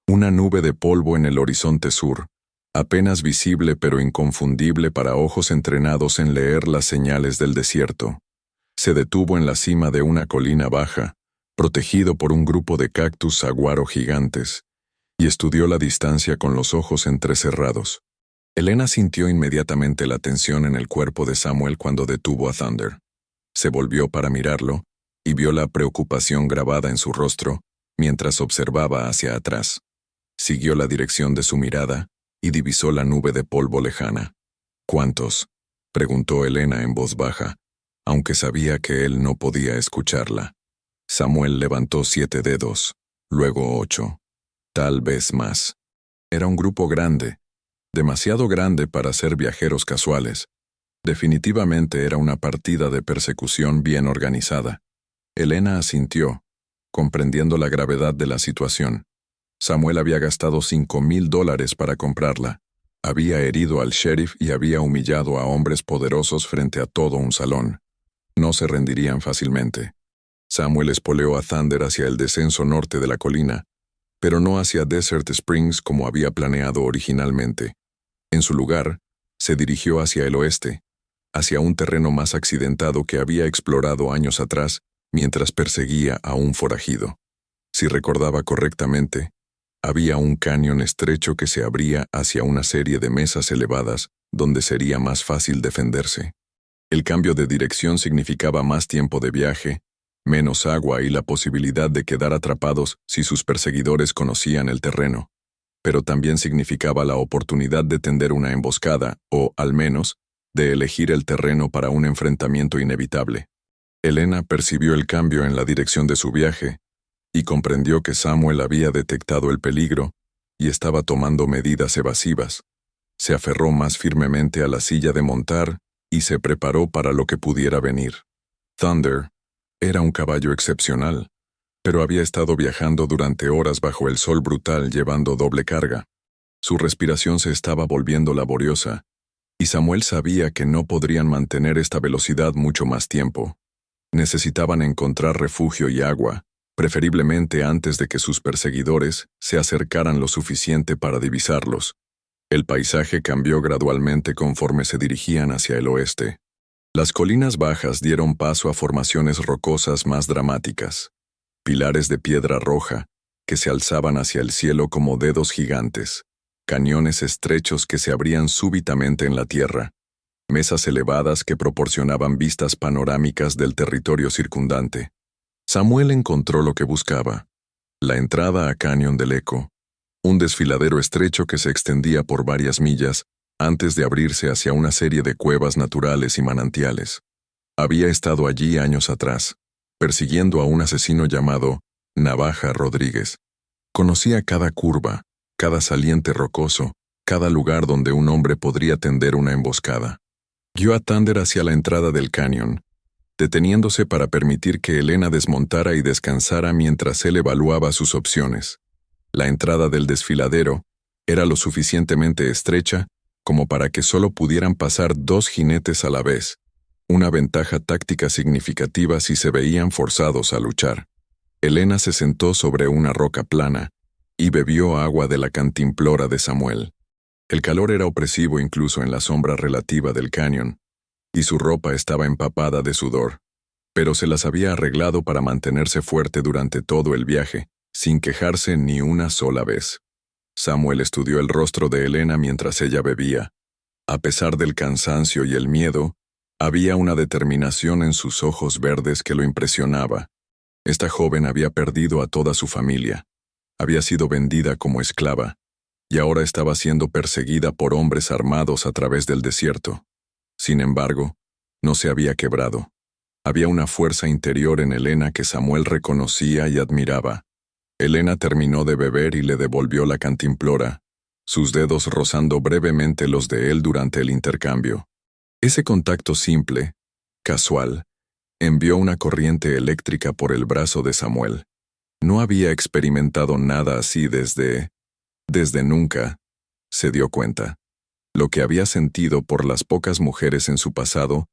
una nube de polvo en el horizonte sur, apenas visible pero inconfundible para ojos entrenados en leer las señales del desierto. Se detuvo en la cima de una colina baja, protegido por un grupo de cactus saguaro gigantes, y estudió la distancia con los ojos entrecerrados. Elena sintió inmediatamente la tensión en el cuerpo de Samuel cuando detuvo a Thunder. Se volvió para mirarlo, y vio la preocupación grabada en su rostro, mientras observaba hacia atrás. Siguió la dirección de su mirada, y divisó la nube de polvo lejana. —¿Cuántos? —preguntó Elena en voz baja, aunque sabía que él no podía escucharla. Samuel levantó 7 dedos, luego 8, tal vez más. Era un grupo grande, demasiado grande para ser viajeros casuales. Definitivamente era una partida de persecución bien organizada. Elena asintió, comprendiendo la gravedad de la situación. Samuel había gastado $5,000 para comprarla. Había herido al sheriff y había humillado a hombres poderosos frente a todo un salón. No se rendirían fácilmente. Samuel espoleó a Thunder hacia el descenso norte de la colina, pero no hacia Desert Springs como había planeado originalmente. En su lugar, se dirigió hacia el oeste, hacia un terreno más accidentado que había explorado años atrás mientras perseguía a un forajido. Si recordaba correctamente, había un cañón estrecho que se abría hacia una serie de mesas elevadas donde sería más fácil defenderse. El cambio de dirección significaba más tiempo de viaje, menos agua y la posibilidad de quedar atrapados si sus perseguidores conocían el terreno. Pero también significaba la oportunidad de tender una emboscada o, al menos, de elegir el terreno para un enfrentamiento inevitable. Elena percibió el cambio en la dirección de su viaje y comprendió que Samuel había detectado el peligro y estaba tomando medidas evasivas. Se aferró más firmemente a la silla de montar y se preparó para lo que pudiera venir. Thunder era un caballo excepcional, pero había estado viajando durante horas bajo el sol brutal llevando doble carga. Su respiración se estaba volviendo laboriosa, y Samuel sabía que no podrían mantener esta velocidad mucho más tiempo. Necesitaban encontrar refugio y agua, preferiblemente antes de que sus perseguidores se acercaran lo suficiente para divisarlos. El paisaje cambió gradualmente conforme se dirigían hacia el oeste. Las colinas bajas dieron paso a formaciones rocosas más dramáticas, pilares de piedra roja que se alzaban hacia el cielo como dedos gigantes, cañones estrechos que se abrían súbitamente en la tierra, mesas elevadas que proporcionaban vistas panorámicas del territorio circundante. Samuel encontró lo que buscaba: la entrada a Cañón del Eco, un desfiladero estrecho que se extendía por varias millas antes de abrirse hacia una serie de cuevas naturales y manantiales. Había estado allí años atrás, persiguiendo a un asesino llamado Navaja Rodríguez. Conocía cada curva, cada saliente rocoso, cada lugar donde un hombre podría tender una emboscada. Guió a Thunder hacia la entrada del cañón, deteniéndose para permitir que Elena desmontara y descansara mientras él evaluaba sus opciones. La entrada del desfiladero era lo suficientemente estrecha como para que solo pudieran pasar 2 jinetes a la vez, una ventaja táctica significativa si se veían forzados a luchar. Elena se sentó sobre una roca plana y bebió agua de la cantimplora de Samuel. El calor era opresivo incluso en la sombra relativa del cañón, y su ropa estaba empapada de sudor, pero se las había arreglado para mantenerse fuerte durante todo el viaje, sin quejarse ni una sola vez. Samuel estudió el rostro de Elena mientras ella bebía. A pesar del cansancio y el miedo, había una determinación en sus ojos verdes que lo impresionaba. Esta joven había perdido a toda su familia, había sido vendida como esclava, y ahora estaba siendo perseguida por hombres armados a través del desierto. Sin embargo, no se había quebrado. Había una fuerza interior en Elena que Samuel reconocía y admiraba. Elena terminó de beber y le devolvió la cantimplora, sus dedos rozando brevemente los de él durante el intercambio. Ese contacto simple, casual, envió una corriente eléctrica por el brazo de Samuel. No había experimentado nada así desde nunca, se dio cuenta. Lo que había sentido por las pocas mujeres en su pasado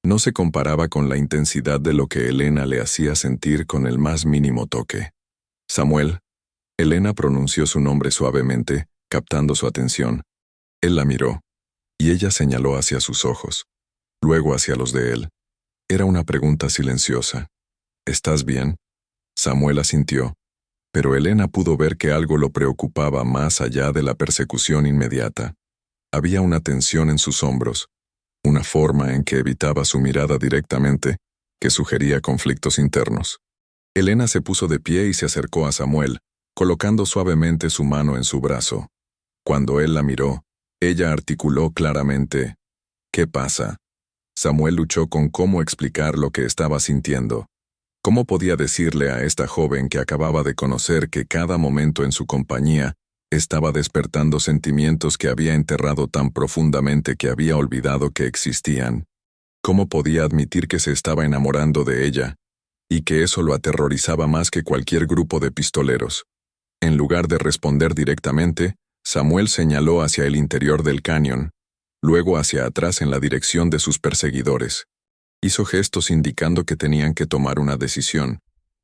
no se comparaba con la intensidad de lo que Elena le hacía sentir con el más mínimo toque. Samuel. Elena pronunció su nombre suavemente, captando su atención. Él la miró, y ella señaló hacia sus ojos, luego hacia los de él. Era una pregunta silenciosa. ¿Estás bien? Samuel asintió, pero Elena pudo ver que algo lo preocupaba más allá de la persecución inmediata. Había una tensión en sus hombros, una forma en que evitaba su mirada directamente, que sugería conflictos internos. Elena se puso de pie y se acercó a Samuel, colocando suavemente su mano en su brazo. Cuando él la miró, ella articuló claramente: ¿qué pasa? Samuel luchó con cómo explicar lo que estaba sintiendo. ¿Cómo podía decirle a esta joven que acababa de conocer que cada momento en su compañía estaba despertando sentimientos que había enterrado tan profundamente que había olvidado que existían? ¿Cómo podía admitir que se estaba enamorando de ella, y que eso lo aterrorizaba más que cualquier grupo de pistoleros? En lugar de responder directamente, Samuel señaló hacia el interior del cañón, luego hacia atrás en la dirección de sus perseguidores. Hizo gestos indicando que tenían que tomar una decisión.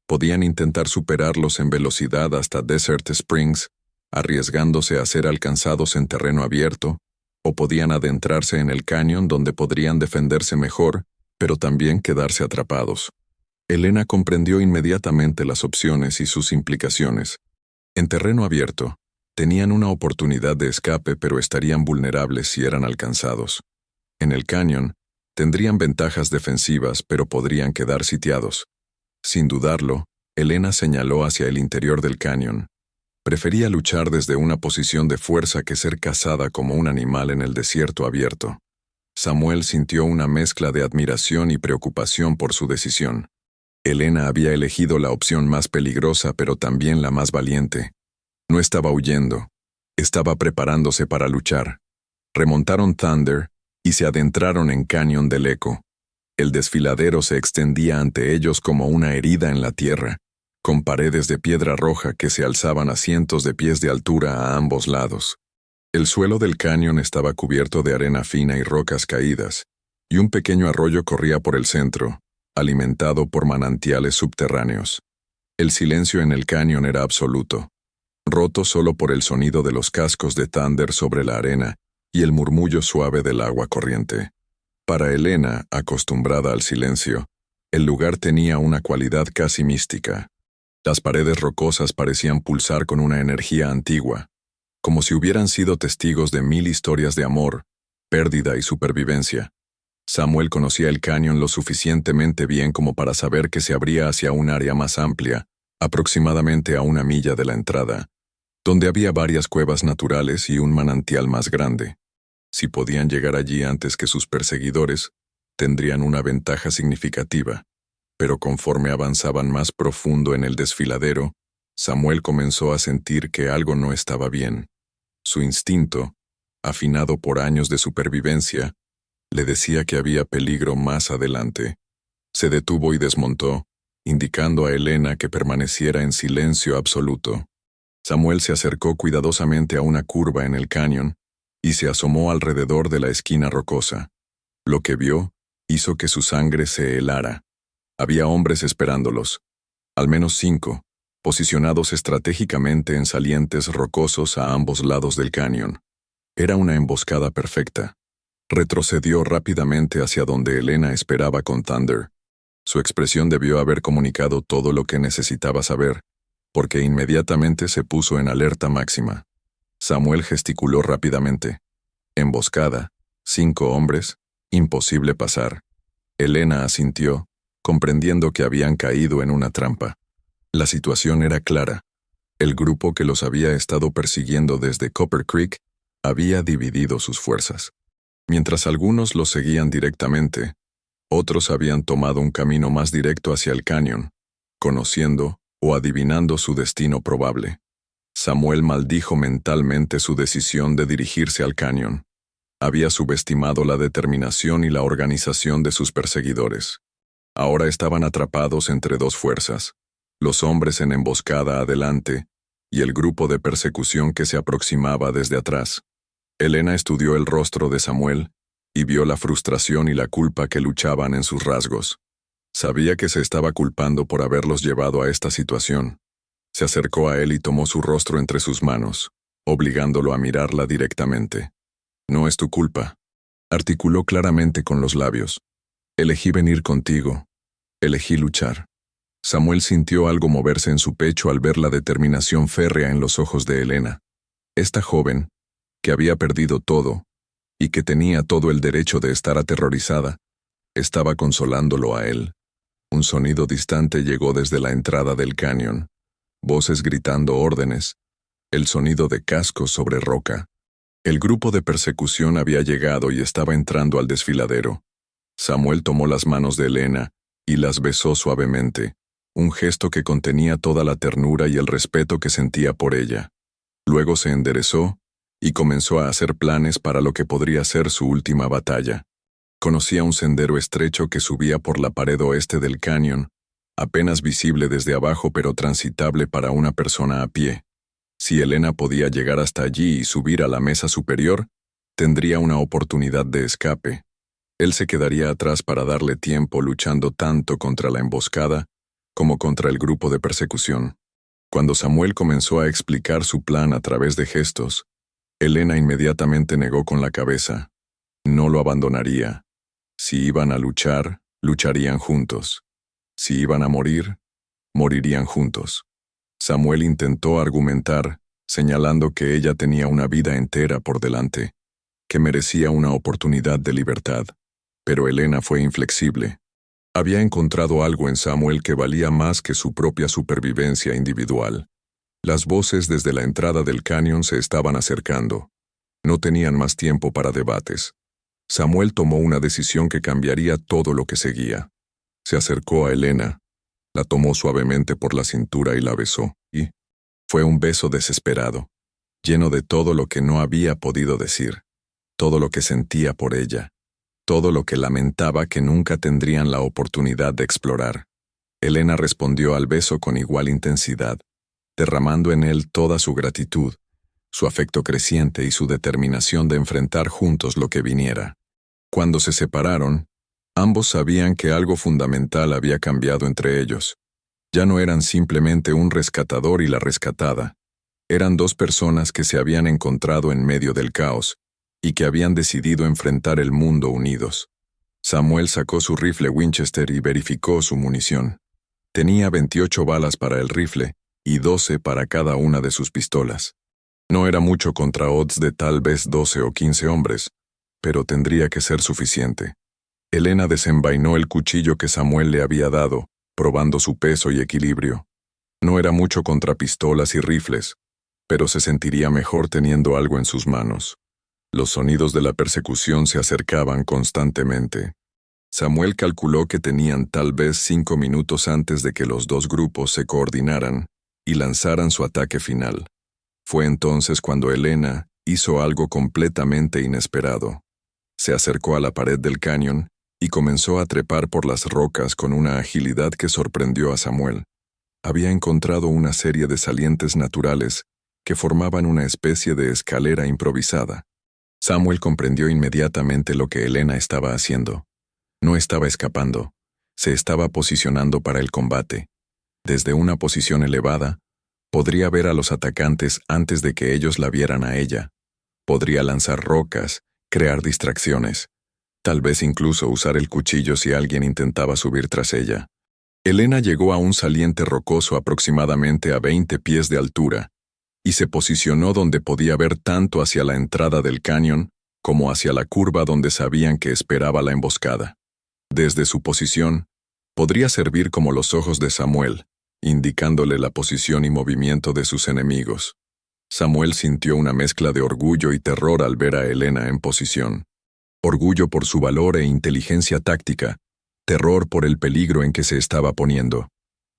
Podían intentar superarlos en velocidad hasta Desert Springs, arriesgándose a ser alcanzados en terreno abierto, o podían adentrarse en el cañón donde podrían defenderse mejor, pero también quedarse atrapados. Elena comprendió inmediatamente las opciones y sus implicaciones. En terreno abierto, tenían una oportunidad de escape, pero estarían vulnerables si eran alcanzados. En el cañón, tendrían ventajas defensivas, pero podrían quedar sitiados. Sin dudarlo, Elena señaló hacia el interior del cañón. Prefería luchar desde una posición de fuerza que ser cazada como un animal en el desierto abierto. Samuel sintió una mezcla de admiración y preocupación por su decisión. Elena había elegido la opción más peligrosa, pero también la más valiente. No estaba huyendo, estaba preparándose para luchar. Remontaron Thunder y se adentraron en Cañón del Eco. El desfiladero se extendía ante ellos como una herida en la tierra, con paredes de piedra roja que se alzaban a cientos de pies de altura a ambos lados. El suelo del cañón estaba cubierto de arena fina y rocas caídas, y un pequeño arroyo corría por el centro, alimentado por manantiales subterráneos. El silencio en el cañón era absoluto. roto solo por el sonido de los cascos de Thunder sobre la arena y el murmullo suave del agua corriente. Para Elena, acostumbrada al silencio, el lugar tenía una cualidad casi mística. Las paredes rocosas parecían pulsar con una energía antigua, como si hubieran sido testigos de 1000 historias de amor, pérdida y supervivencia. Samuel conocía el cañón lo suficientemente bien como para saber que se abría hacia un área más amplia, aproximadamente a 1 milla de la entrada, donde había varias cuevas naturales y un manantial más grande. Si podían llegar allí antes que sus perseguidores, tendrían una ventaja significativa. Pero conforme avanzaban más profundo en el desfiladero, Samuel comenzó a sentir que algo no estaba bien. Su instinto, afinado por años de supervivencia, le decía que había peligro más adelante. Se detuvo y desmontó, indicando a Elena que permaneciera en silencio absoluto. Samuel se acercó cuidadosamente a una curva en el cañón y se asomó alrededor de la esquina rocosa. Lo que vio hizo que su sangre se helara. Había hombres esperándolos, al menos 5, posicionados estratégicamente en salientes rocosos a ambos lados del cañón. Era una emboscada perfecta. Retrocedió rápidamente hacia donde Elena esperaba con Thunder. Su expresión debió haber comunicado todo lo que necesitaba saber, porque inmediatamente se puso en alerta máxima. Samuel gesticuló rápidamente. Emboscada, 5 hombres, imposible pasar. Elena asintió, comprendiendo que habían caído en una trampa. La situación era clara. El grupo que los había estado persiguiendo desde Copper Creek había dividido sus fuerzas. Mientras algunos los seguían directamente, otros habían tomado un camino más directo hacia el cañón, conociendo o adivinando su destino probable. Samuel maldijo mentalmente su decisión de dirigirse al cañón. Había subestimado la determinación y la organización de sus perseguidores. Ahora estaban atrapados entre 2 fuerzas, los hombres en emboscada adelante y el grupo de persecución que se aproximaba desde atrás. Elena estudió el rostro de Samuel y vio la frustración y la culpa que luchaban en sus rasgos. Sabía que se estaba culpando por haberlos llevado a esta situación. Se acercó a él y tomó su rostro entre sus manos, obligándolo a mirarla directamente. «No es tu culpa», articuló claramente con los labios. «Elegí venir contigo. Elegí luchar». Samuel sintió algo moverse en su pecho al ver la determinación férrea en los ojos de Elena. Esta joven, que había perdido todo, y que tenía todo el derecho de estar aterrorizada, estaba consolándolo a él. Un sonido distante llegó desde la entrada del cañón. Voces gritando órdenes. El sonido de cascos sobre roca. El grupo de persecución había llegado y estaba entrando al desfiladero. Samuel tomó las manos de Elena y las besó suavemente, un gesto que contenía toda la ternura y el respeto que sentía por ella. Luego se enderezó y comenzó a hacer planes para lo que podría ser su última batalla. Conocía un sendero estrecho que subía por la pared oeste del cañón, apenas visible desde abajo pero transitable para una persona a pie. Si Elena podía llegar hasta allí y subir a la mesa superior, tendría una oportunidad de escape. Él se quedaría atrás para darle tiempo luchando tanto contra la emboscada como contra el grupo de persecución. Cuando Samuel comenzó a explicar su plan a través de gestos, Elena inmediatamente negó con la cabeza. No lo abandonaría. Si iban a luchar, lucharían juntos. Si iban a morir, morirían juntos. Samuel intentó argumentar, señalando que ella tenía una vida entera por delante, que merecía una oportunidad de libertad. Pero Elena fue inflexible. Había encontrado algo en Samuel que valía más que su propia supervivencia individual. Las voces desde la entrada del cañón se estaban acercando. No tenían más tiempo para debates. Samuel tomó una decisión que cambiaría todo lo que seguía. Se acercó a Elena, la tomó suavemente por la cintura y la besó, y fue un beso desesperado, lleno de todo lo que no había podido decir, todo lo que sentía por ella, todo lo que lamentaba que nunca tendrían la oportunidad de explorar. Elena respondió al beso con igual intensidad, derramando en él toda su gratitud, su afecto creciente y su determinación de enfrentar juntos lo que viniera. Cuando se separaron, ambos sabían que algo fundamental había cambiado entre ellos. Ya no eran simplemente un rescatador y la rescatada. Eran dos personas que se habían encontrado en medio del caos y que habían decidido enfrentar el mundo unidos. Samuel sacó su rifle Winchester y verificó su munición. Tenía 28 balas para el rifle y 12 para cada una de sus pistolas. No era mucho contra odds de tal vez 12 o 15 hombres, pero tendría que ser suficiente. Elena desenvainó el cuchillo que Samuel le había dado, probando su peso y equilibrio. No era mucho contra pistolas y rifles, pero se sentiría mejor teniendo algo en sus manos. Los sonidos de la persecución se acercaban constantemente. Samuel calculó que tenían tal vez 5 minutos antes de que los dos grupos se coordinaran y lanzaran su ataque final. Fue entonces cuando Elena hizo algo completamente inesperado. Se acercó a la pared del cañón y comenzó a trepar por las rocas con una agilidad que sorprendió a Samuel. Había encontrado una serie de salientes naturales que formaban una especie de escalera improvisada. Samuel comprendió inmediatamente lo que Elena estaba haciendo. No estaba escapando, se estaba posicionando para el combate. Desde una posición elevada, podría ver a los atacantes antes de que ellos la vieran a ella. Podría lanzar rocas, crear distracciones, tal vez incluso usar el cuchillo si alguien intentaba subir tras ella. Elena llegó a un saliente rocoso aproximadamente a 20 pies de altura y se posicionó donde podía ver tanto hacia la entrada del cañón como hacia la curva donde sabían que esperaba la emboscada. Desde su posición, podría servir como los ojos de Samuel, indicándole la posición y movimiento de sus enemigos. Samuel sintió una mezcla de orgullo y terror al ver a Elena en posición. Orgullo por su valor e inteligencia táctica, terror por el peligro en que se estaba poniendo.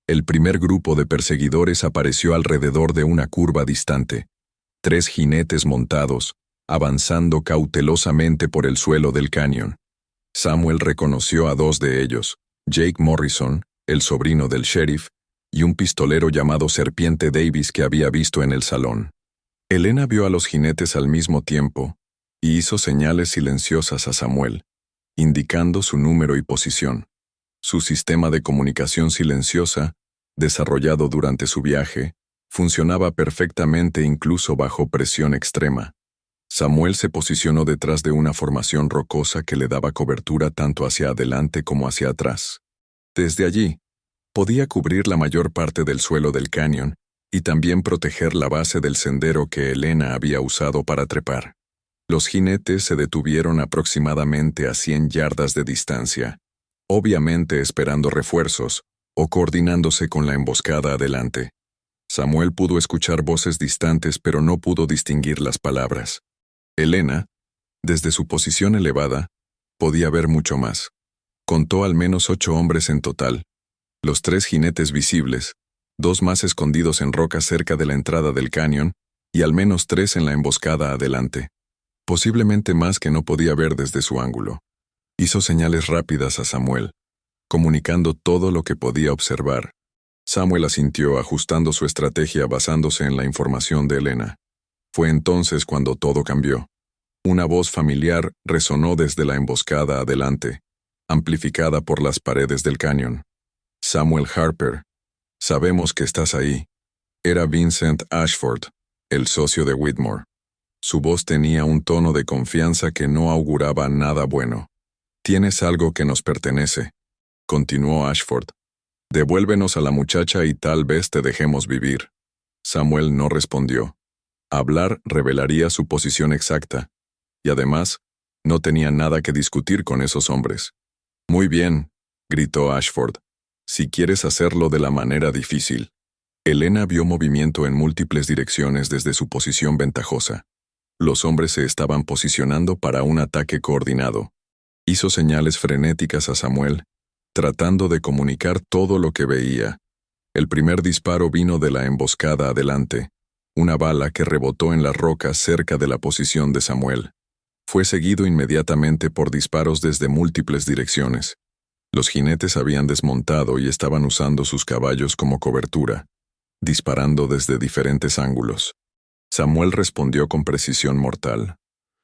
El primer grupo de perseguidores apareció alrededor de una curva distante. 3 jinetes montados, avanzando cautelosamente por el suelo del cañón. Samuel reconoció a 2 de ellos, Jake Morrison, el sobrino del sheriff, y un pistolero llamado Serpiente Davis que había visto en el salón. Elena vio a los jinetes al mismo tiempo y hizo señales silenciosas a Samuel, indicando su número y posición. Su sistema de comunicación silenciosa, desarrollado durante su viaje, funcionaba perfectamente incluso bajo presión extrema. Samuel se posicionó detrás de una formación rocosa que le daba cobertura tanto hacia adelante como hacia atrás. Desde allí, podía cubrir la mayor parte del suelo del cañón y también proteger la base del sendero que Elena había usado para trepar. Los jinetes se detuvieron aproximadamente a 100 yardas de distancia, obviamente esperando refuerzos o coordinándose con la emboscada adelante. Samuel pudo escuchar voces distantes pero no pudo distinguir las palabras. Elena, desde su posición elevada, podía ver mucho más. Contó al menos 8 hombres en total, los 3 jinetes visibles, 2 más escondidos en rocas cerca de la entrada del cañón y al menos 3 en la emboscada adelante. Posiblemente más que no podía ver desde su ángulo. Hizo señales rápidas a Samuel, comunicando todo lo que podía observar. Samuel asintió ajustando su estrategia basándose en la información de Elena. Fue entonces cuando todo cambió. Una voz familiar resonó desde la emboscada adelante, amplificada por las paredes del cañón. Samuel Harper, sabemos que estás ahí. Era Vincent Ashford, el socio de Whitmore. Su voz tenía un tono de confianza que no auguraba nada bueno. Tienes algo que nos pertenece, continuó Ashford. Devuélvenos a la muchacha y tal vez te dejemos vivir. Samuel no respondió. Hablar revelaría su posición exacta, y además, no tenía nada que discutir con esos hombres. Muy bien, gritó Ashford. Si quieres hacerlo de la manera difícil. Elena vio movimiento en múltiples direcciones desde su posición ventajosa. Los hombres se estaban posicionando para un ataque coordinado. Hizo señales frenéticas a Samuel, tratando de comunicar todo lo que veía. El primer disparo vino de la emboscada adelante, una bala que rebotó en las rocas cerca de la posición de Samuel. Fue seguido inmediatamente por disparos desde múltiples direcciones. Los jinetes habían desmontado y estaban usando sus caballos como cobertura, disparando desde diferentes ángulos. Samuel respondió con precisión mortal.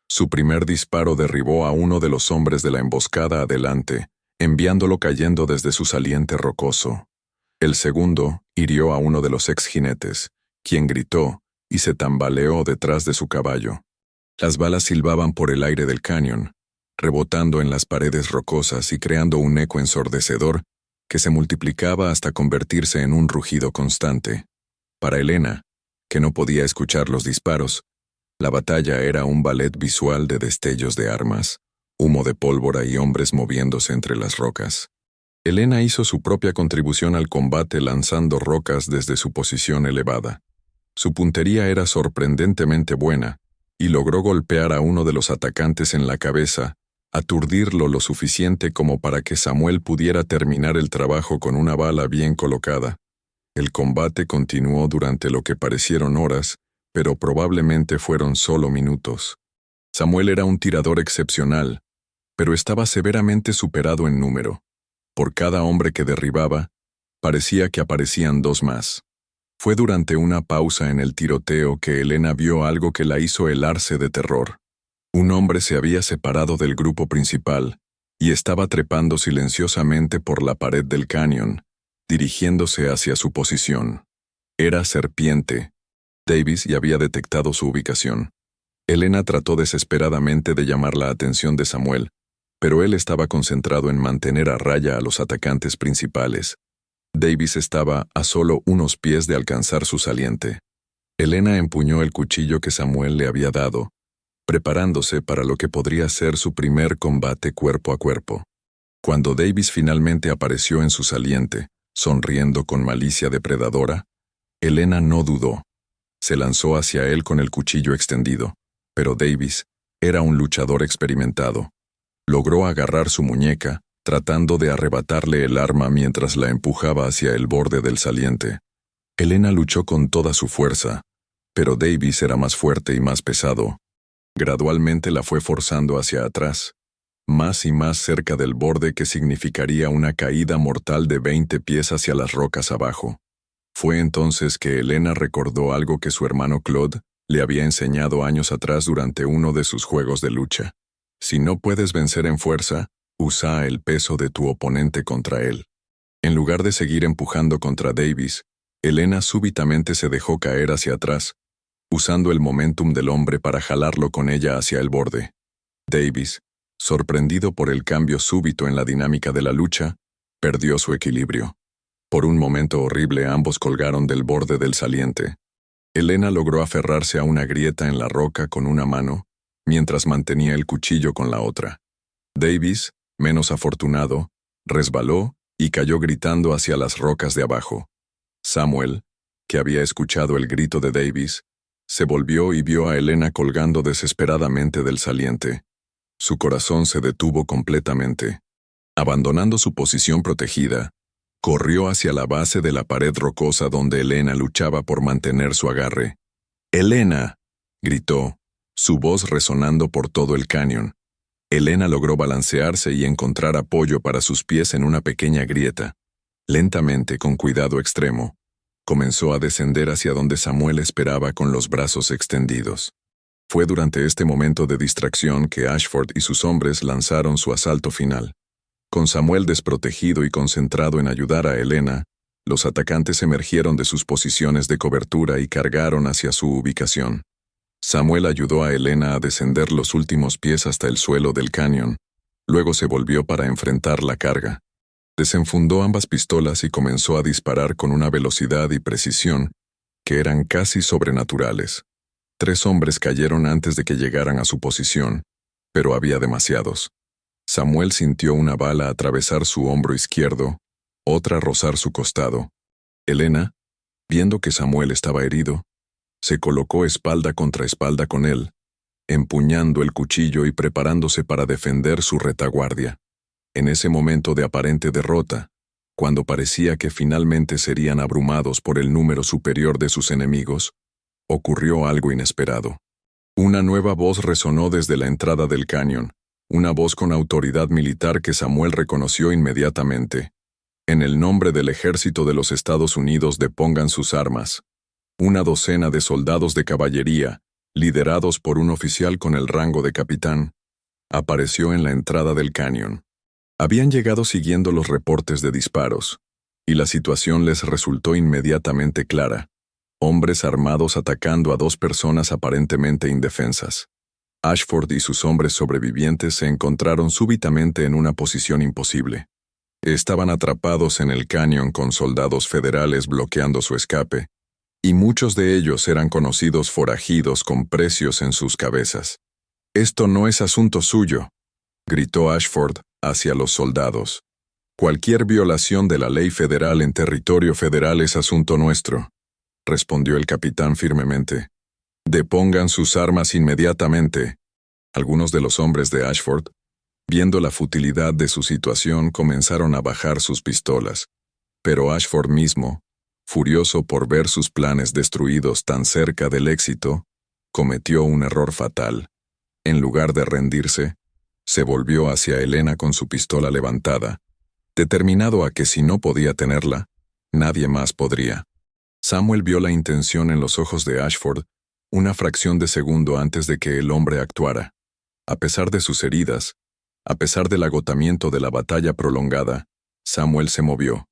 Su primer disparo derribó a uno de los hombres de la emboscada adelante, enviándolo cayendo desde su saliente rocoso. El segundo hirió a uno de los ex jinetes, quien gritó y se tambaleó detrás de su caballo. Las balas silbaban por el aire del cañón, rebotando en las paredes rocosas y creando un eco ensordecedor que se multiplicaba hasta convertirse en un rugido constante. Para Elena, que no podía escuchar los disparos, la batalla era un ballet visual de destellos de armas, humo de pólvora y hombres moviéndose entre las rocas. Elena hizo su propia contribución al combate lanzando rocas desde su posición elevada. Su puntería era sorprendentemente buena, y logró golpear a uno de los atacantes en la cabeza, aturdirlo lo suficiente como para que Samuel pudiera terminar el trabajo con una bala bien colocada. El combate continuó durante lo que parecieron horas, pero probablemente fueron solo minutos. Samuel era un tirador excepcional, pero estaba severamente superado en número. Por cada hombre que derribaba, parecía que aparecían dos más. Fue durante una pausa en el tiroteo que Elena vio algo que la hizo helarse de terror. Un hombre se había separado del grupo principal y estaba trepando silenciosamente por la pared del cañón, dirigiéndose hacia su posición. Era Serpiente. Davis ya había detectado su ubicación. Elena trató desesperadamente de llamar la atención de Samuel, pero él estaba concentrado en mantener a raya a los atacantes principales. Davis estaba a solo unos pies de alcanzar su saliente. Elena empuñó el cuchillo que Samuel le había dado, preparándose para lo que podría ser su primer combate cuerpo a cuerpo. Cuando Davis finalmente apareció en su saliente, sonriendo con malicia depredadora, Elena no dudó. Se lanzó hacia él con el cuchillo extendido, pero Davis era un luchador experimentado. Logró agarrar su muñeca, tratando de arrebatarle el arma mientras la empujaba hacia el borde del saliente. Elena luchó con toda su fuerza, pero Davis era más fuerte y más pesado. Gradualmente la fue forzando hacia atrás, más y más cerca del borde que significaría una caída mortal de 20 pies hacia las rocas abajo. Fue entonces que Elena recordó algo que su hermano Claude le había enseñado años atrás durante uno de sus juegos de lucha. Si no puedes vencer en fuerza, usa el peso de tu oponente contra él. En lugar de seguir empujando contra Davis, Elena súbitamente se dejó caer hacia atrás, usando el momentum del hombre para jalarlo con ella hacia el borde. Davis, sorprendido por el cambio súbito en la dinámica de la lucha, perdió su equilibrio. Por un momento horrible ambos colgaron del borde del saliente. Elena logró aferrarse a una grieta en la roca con una mano, mientras mantenía el cuchillo con la otra. Davis, menos afortunado, resbaló y cayó gritando hacia las rocas de abajo. Samuel, que había escuchado el grito de Davis, se volvió y vio a Elena colgando desesperadamente del saliente. Su corazón se detuvo completamente. Abandonando su posición protegida, corrió hacia la base de la pared rocosa donde Elena luchaba por mantener su agarre. «¡Elena!», gritó, su voz resonando por todo el cañón. Elena logró balancearse y encontrar apoyo para sus pies en una pequeña grieta. Lentamente, con cuidado extremo, comenzó a descender hacia donde Samuel esperaba con los brazos extendidos. Fue durante este momento de distracción que Ashford y sus hombres lanzaron su asalto final. Con Samuel desprotegido y concentrado en ayudar a Elena, los atacantes emergieron de sus posiciones de cobertura y cargaron hacia su ubicación. Samuel ayudó a Elena a descender los últimos pies hasta el suelo del cañón. Luego se volvió para enfrentar la carga. Desenfundó ambas pistolas y comenzó a disparar con una velocidad y precisión que eran casi sobrenaturales. 3 hombres cayeron antes de que llegaran a su posición, pero había demasiados. Samuel sintió una bala atravesar su hombro izquierdo, otra rozar su costado. Elena, viendo que Samuel estaba herido, se colocó espalda contra espalda con él, empuñando el cuchillo y preparándose para defender su retaguardia. En ese momento de aparente derrota, cuando parecía que finalmente serían abrumados por el número superior de sus enemigos, ocurrió algo inesperado. Una nueva voz resonó desde la entrada del cañón, una voz con autoridad militar que Samuel reconoció inmediatamente. «En el nombre del ejército de los Estados Unidos depongan sus armas». Una docena de soldados de caballería, liderados por un oficial con el rango de capitán, apareció en la entrada del cañón. Habían llegado siguiendo los reportes de disparos, y la situación les resultó inmediatamente clara. hombres armados atacando a dos personas aparentemente indefensas. Ashford y sus hombres sobrevivientes se encontraron súbitamente en una posición imposible. Estaban atrapados en el cañón con soldados federales bloqueando su escape, y muchos de ellos eran conocidos forajidos con precios en sus cabezas. «Esto no es asunto suyo», gritó Ashford hacia los soldados. «Cualquier violación de la ley federal en territorio federal es asunto nuestro», respondió el capitán firmemente. «Depongan sus armas inmediatamente». Algunos de los hombres de Ashford, viendo la futilidad de su situación, comenzaron a bajar sus pistolas, pero Ashford mismo, furioso por ver sus planes destruidos tan cerca del éxito, cometió un error fatal. En lugar de rendirse, se volvió hacia Helena con su pistola levantada, determinado a que si no podía tenerla, nadie más podría. Samuel vio la intención en los ojos de Ashford una fracción de segundo antes de que el hombre actuara. A pesar de sus heridas, a pesar del agotamiento de la batalla prolongada, Samuel se movió.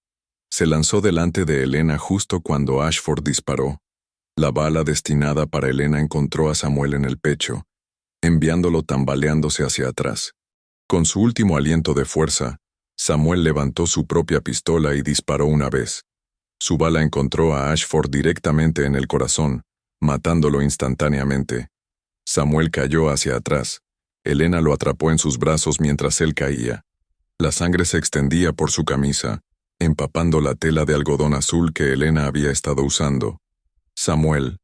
Se lanzó delante de Helena justo cuando Ashford disparó. La bala destinada para Helena encontró a Samuel en el pecho, enviándolo tambaleándose hacia atrás. Con su último aliento de fuerza, Samuel levantó su propia pistola y disparó una vez. Su bala encontró a Ashford directamente en el corazón, matándolo instantáneamente. Samuel cayó hacia atrás. Helena lo atrapó en sus brazos mientras él caía. La sangre se extendía por su camisa, empapando la tela de algodón azul que Helena había estado usando. «Samuel»,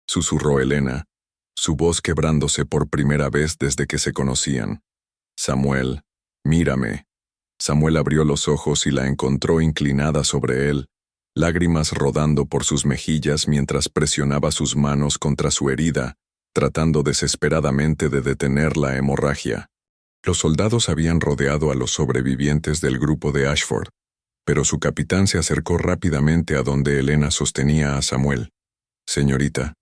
susurró Helena, su voz quebrándose por primera vez desde que se conocían. «Samuel, mírame». Samuel abrió los ojos y la encontró inclinada sobre él, lágrimas rodando por sus mejillas mientras presionaba sus manos contra su herida, tratando desesperadamente de detener la hemorragia. Los soldados habían rodeado a los sobrevivientes del grupo de Ashford, pero su capitán se acercó rápidamente a donde Helena sostenía a Samuel. «Señorita,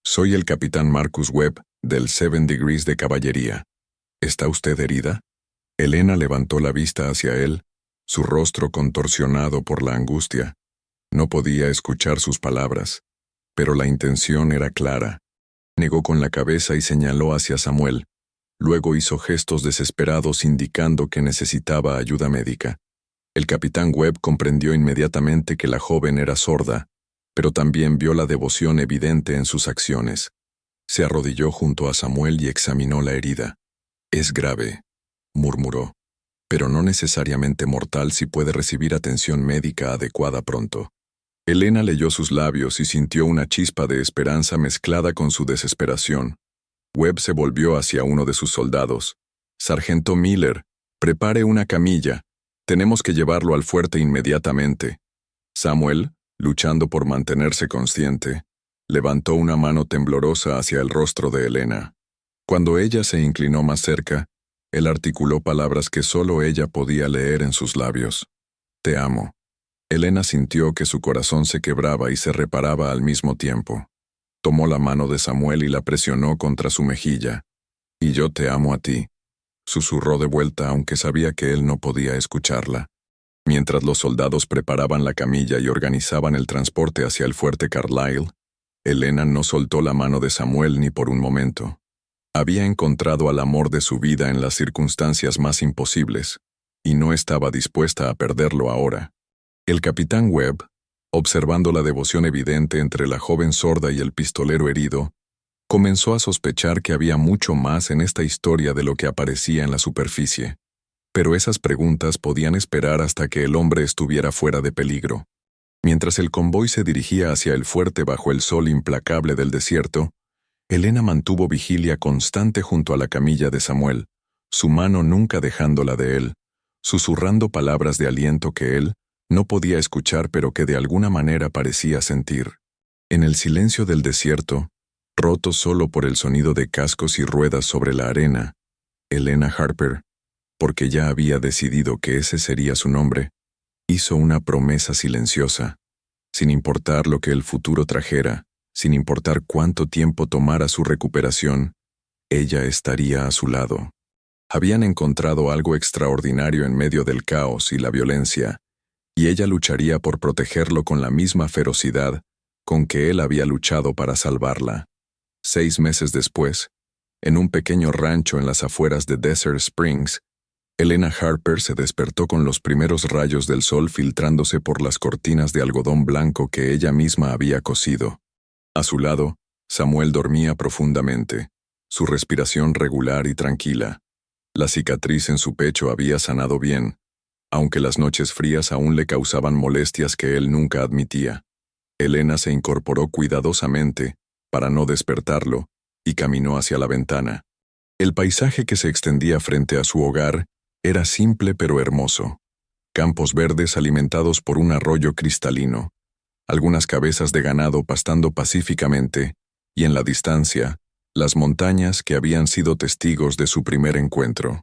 soy el capitán Marcus Webb, del 7 Degrees de Caballería. ¿Está usted herida?» Helena levantó la vista hacia él, su rostro contorsionado por la angustia. No podía escuchar sus palabras, pero la intención era clara. Negó con la cabeza y señaló hacia Samuel. Luego hizo gestos desesperados indicando que necesitaba ayuda médica. El capitán Webb comprendió inmediatamente que la joven era sorda, pero también vio la devoción evidente en sus acciones. Se arrodilló junto a Samuel y examinó la herida. «Es grave», murmuró, «pero no necesariamente mortal si puede recibir atención médica adecuada pronto». Helena leyó sus labios y sintió una chispa de esperanza mezclada con su desesperación. Webb se volvió hacia uno de sus soldados. «Sargento Miller, prepare una camilla. Tenemos que llevarlo al fuerte inmediatamente». Samuel, luchando por mantenerse consciente, levantó una mano temblorosa hacia el rostro de Helena. Cuando ella se inclinó más cerca, él articuló palabras que solo ella podía leer en sus labios. «Te amo». Helena sintió que su corazón se quebraba y se reparaba al mismo tiempo. Tomó la mano de Samuel y la presionó contra su mejilla. «Y yo te amo a ti», susurró de vuelta aunque sabía que él no podía escucharla. Mientras los soldados preparaban la camilla y organizaban el transporte hacia el fuerte Carlisle, Helena no soltó la mano de Samuel ni por un momento. Había encontrado al amor de su vida en las circunstancias más imposibles, y no estaba dispuesta a perderlo ahora. El capitán Webb, observando la devoción evidente entre la joven sorda y el pistolero herido, comenzó a sospechar que había mucho más en esta historia de lo que aparecía en la superficie. Pero esas preguntas podían esperar hasta que el hombre estuviera fuera de peligro. Mientras el convoy se dirigía hacia el fuerte bajo el sol implacable del desierto, Helena mantuvo vigilia constante junto a la camilla de Samuel, su mano nunca dejándola de él, susurrando palabras de aliento que él no podía escuchar pero que de alguna manera parecía sentir. En el silencio del desierto, roto solo por el sonido de cascos y ruedas sobre la arena, Helena Harper, porque ya había decidido que ese sería su nombre, hizo una promesa silenciosa. Sin importar lo que el futuro trajera, sin importar cuánto tiempo tomara su recuperación, ella estaría a su lado. Habían encontrado algo extraordinario en medio del caos y la violencia, y ella lucharía por protegerlo con la misma ferocidad, con que él había luchado para salvarla. 6 meses después, en un pequeño rancho en las afueras de Desert Springs, Elena Harper se despertó con los primeros rayos del sol filtrándose por las cortinas de algodón blanco que ella misma había cosido. A su lado, Samuel dormía profundamente, su respiración regular y tranquila. La cicatriz en su pecho había sanado bien, aunque las noches frías aún le causaban molestias que él nunca admitía. Elena se incorporó cuidadosamente, para no despertarlo, y caminó hacia la ventana. El paisaje que se extendía frente a su hogar era simple pero hermoso. Campos verdes alimentados por un arroyo cristalino, algunas cabezas de ganado pastando pacíficamente, y en la distancia, las montañas que habían sido testigos de su primer encuentro.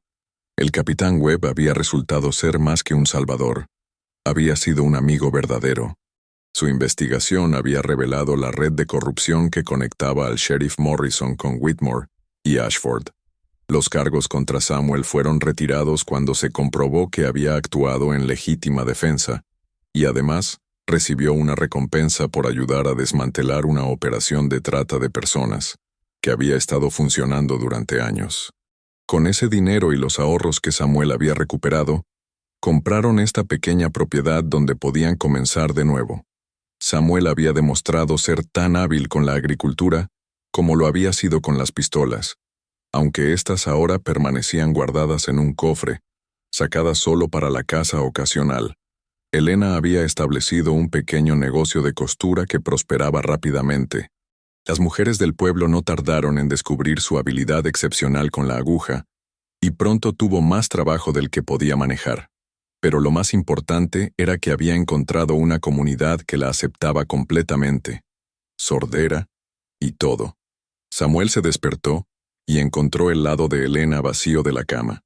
El capitán Webb había resultado ser más que un salvador. Había sido un amigo verdadero. Su investigación había revelado la red de corrupción que conectaba al sheriff Morrison con Whitmore y Ashford. Los cargos contra Samuel fueron retirados cuando se comprobó que había actuado en legítima defensa, y además recibió una recompensa por ayudar a desmantelar una operación de trata de personas, que había estado funcionando durante años. Con ese dinero y los ahorros que Samuel había recuperado, compraron esta pequeña propiedad donde podían comenzar de nuevo. Samuel había demostrado ser tan hábil con la agricultura como lo había sido con las pistolas, aunque éstas ahora permanecían guardadas en un cofre, sacadas solo para la caza ocasional. Elena había establecido un pequeño negocio de costura que prosperaba rápidamente. Las mujeres del pueblo no tardaron en descubrir su habilidad excepcional con la aguja, y pronto tuvo más trabajo del que podía manejar. Pero lo más importante era que había encontrado una comunidad que la aceptaba completamente, sordera y todo. Samuel se despertó y encontró el lado de Elena vacío de la cama.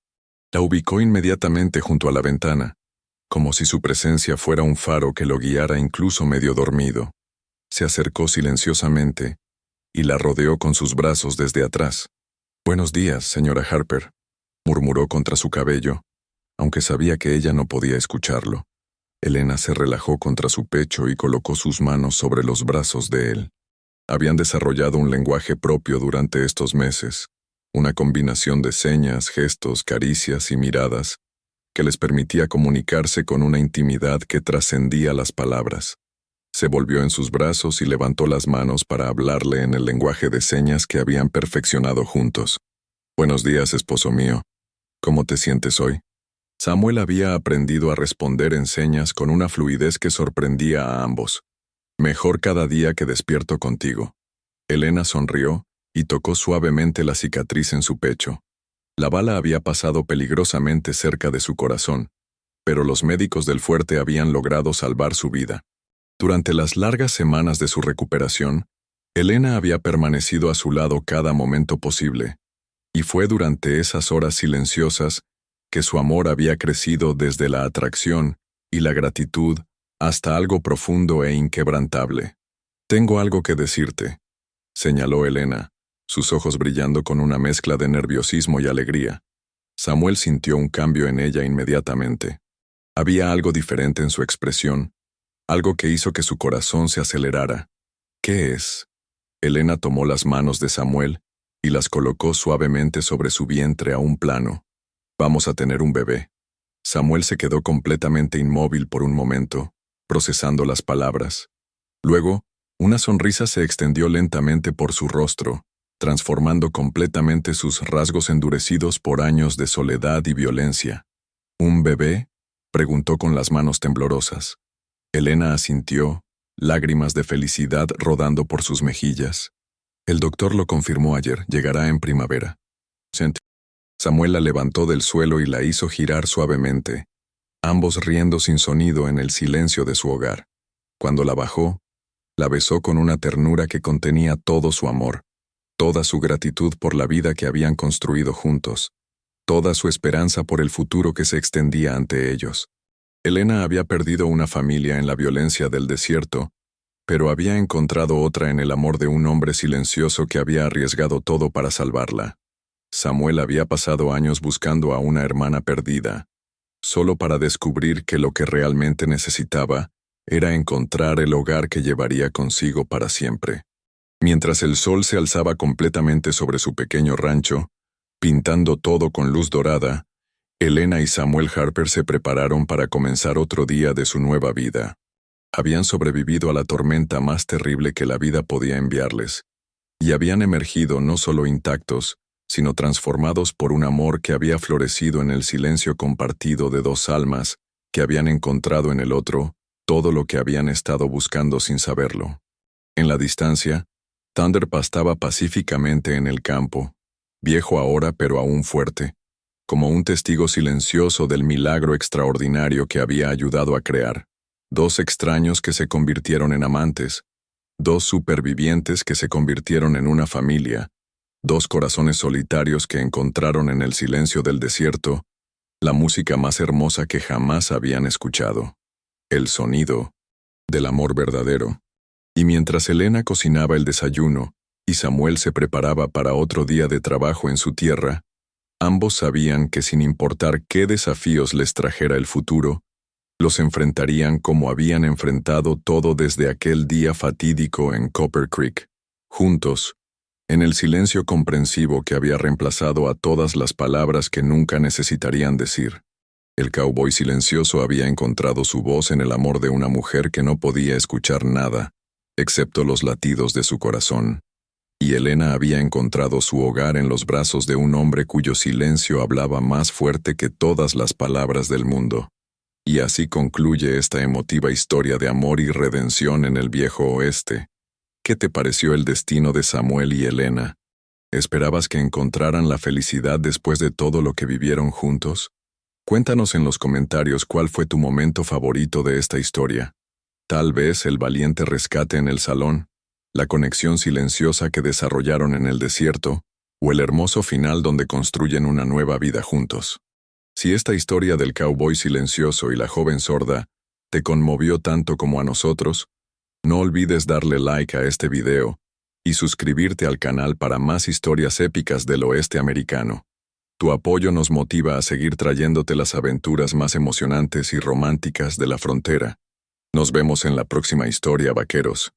La ubicó inmediatamente junto a la ventana, como si su presencia fuera un faro que lo guiara incluso medio dormido. Se acercó silenciosamente y la rodeó con sus brazos desde atrás. «Buenos días, señora Harper», murmuró contra su cabello, aunque sabía que ella no podía escucharlo. Elena se relajó contra su pecho y colocó sus manos sobre los brazos de él. Habían desarrollado un lenguaje propio durante estos meses, una combinación de señas, gestos, caricias y miradas que les permitía comunicarse con una intimidad que trascendía las palabras. Se volvió en sus brazos y levantó las manos para hablarle en el lenguaje de señas que habían perfeccionado juntos. «Buenos días, esposo mío. ¿Cómo te sientes hoy?» Samuel había aprendido a responder en señas con una fluidez que sorprendía a ambos. «Mejor cada día que despierto contigo». Elena sonrió y tocó suavemente la cicatriz en su pecho. La bala había pasado peligrosamente cerca de su corazón, pero los médicos del fuerte habían logrado salvar su vida. Durante las largas semanas de su recuperación, Elena había permanecido a su lado cada momento posible, y fue durante esas horas silenciosas que su amor había crecido desde la atracción y la gratitud hasta algo profundo e inquebrantable. «Tengo algo que decirte», señaló Elena, sus ojos brillando con una mezcla de nerviosismo y alegría. Samuel sintió un cambio en ella inmediatamente. Había algo diferente en su expresión, algo que hizo que su corazón se acelerara. «¿Qué es?» Elena tomó las manos de Samuel y las colocó suavemente sobre su vientre a un plano. «Vamos a tener un bebé». Samuel se quedó completamente inmóvil por un momento, procesando las palabras. Luego, una sonrisa se extendió lentamente por su rostro, transformando completamente sus rasgos endurecidos por años de soledad y violencia. «¿Un bebé?», preguntó con las manos temblorosas. Elena asintió, lágrimas de felicidad rodando por sus mejillas. «El doctor lo confirmó ayer, llegará en primavera». Samuel la levantó del suelo y la hizo girar suavemente, ambos riendo sin sonido en el silencio de su hogar. Cuando la bajó, la besó con una ternura que contenía todo su amor, toda su gratitud por la vida que habían construido juntos, toda su esperanza por el futuro que se extendía ante ellos. Elena había perdido una familia en la violencia del desierto, pero había encontrado otra en el amor de un hombre silencioso que había arriesgado todo para salvarla. Samuel había pasado años buscando a una hermana perdida, solo para descubrir que lo que realmente necesitaba era encontrar el hogar que llevaría consigo para siempre. Mientras el sol se alzaba completamente sobre su pequeño rancho, pintando todo con luz dorada, Elena y Samuel Harper se prepararon para comenzar otro día de su nueva vida. Habían sobrevivido a la tormenta más terrible que la vida podía enviarles, y habían emergido no solo intactos, sino transformados por un amor que había florecido en el silencio compartido de dos almas que habían encontrado en el otro todo lo que habían estado buscando sin saberlo. En la distancia, Thunder pastaba pacíficamente en el campo, viejo ahora pero aún fuerte, como un testigo silencioso del milagro extraordinario que había ayudado a crear. Dos extraños que se convirtieron en amantes, dos supervivientes que se convirtieron en una familia, dos corazones solitarios que encontraron en el silencio del desierto la música más hermosa que jamás habían escuchado, el sonido del amor verdadero. Y mientras Elena cocinaba el desayuno y Samuel se preparaba para otro día de trabajo en su tierra, ambos sabían que sin importar qué desafíos les trajera el futuro, los enfrentarían como habían enfrentado todo desde aquel día fatídico en Copper Creek, juntos, en el silencio comprensivo que había reemplazado a todas las palabras que nunca necesitarían decir. El cowboy silencioso había encontrado su voz en el amor de una mujer que no podía escuchar nada, excepto los latidos de su corazón, y Elena había encontrado su hogar en los brazos de un hombre cuyo silencio hablaba más fuerte que todas las palabras del mundo. Y así concluye esta emotiva historia de amor y redención en el viejo oeste. ¿Qué te pareció el destino de Samuel y Elena? ¿Esperabas que encontraran la felicidad después de todo lo que vivieron juntos? Cuéntanos en los comentarios cuál fue tu momento favorito de esta historia. Tal vez el valiente rescate en el salón, la conexión silenciosa que desarrollaron en el desierto, o el hermoso final donde construyen una nueva vida juntos. Si esta historia del cowboy silencioso y la joven sorda te conmovió tanto como a nosotros, no olvides darle like a este video y suscribirte al canal para más historias épicas del oeste americano. Tu apoyo nos motiva a seguir trayéndote las aventuras más emocionantes y románticas de la frontera. Nos vemos en la próxima historia, vaqueros.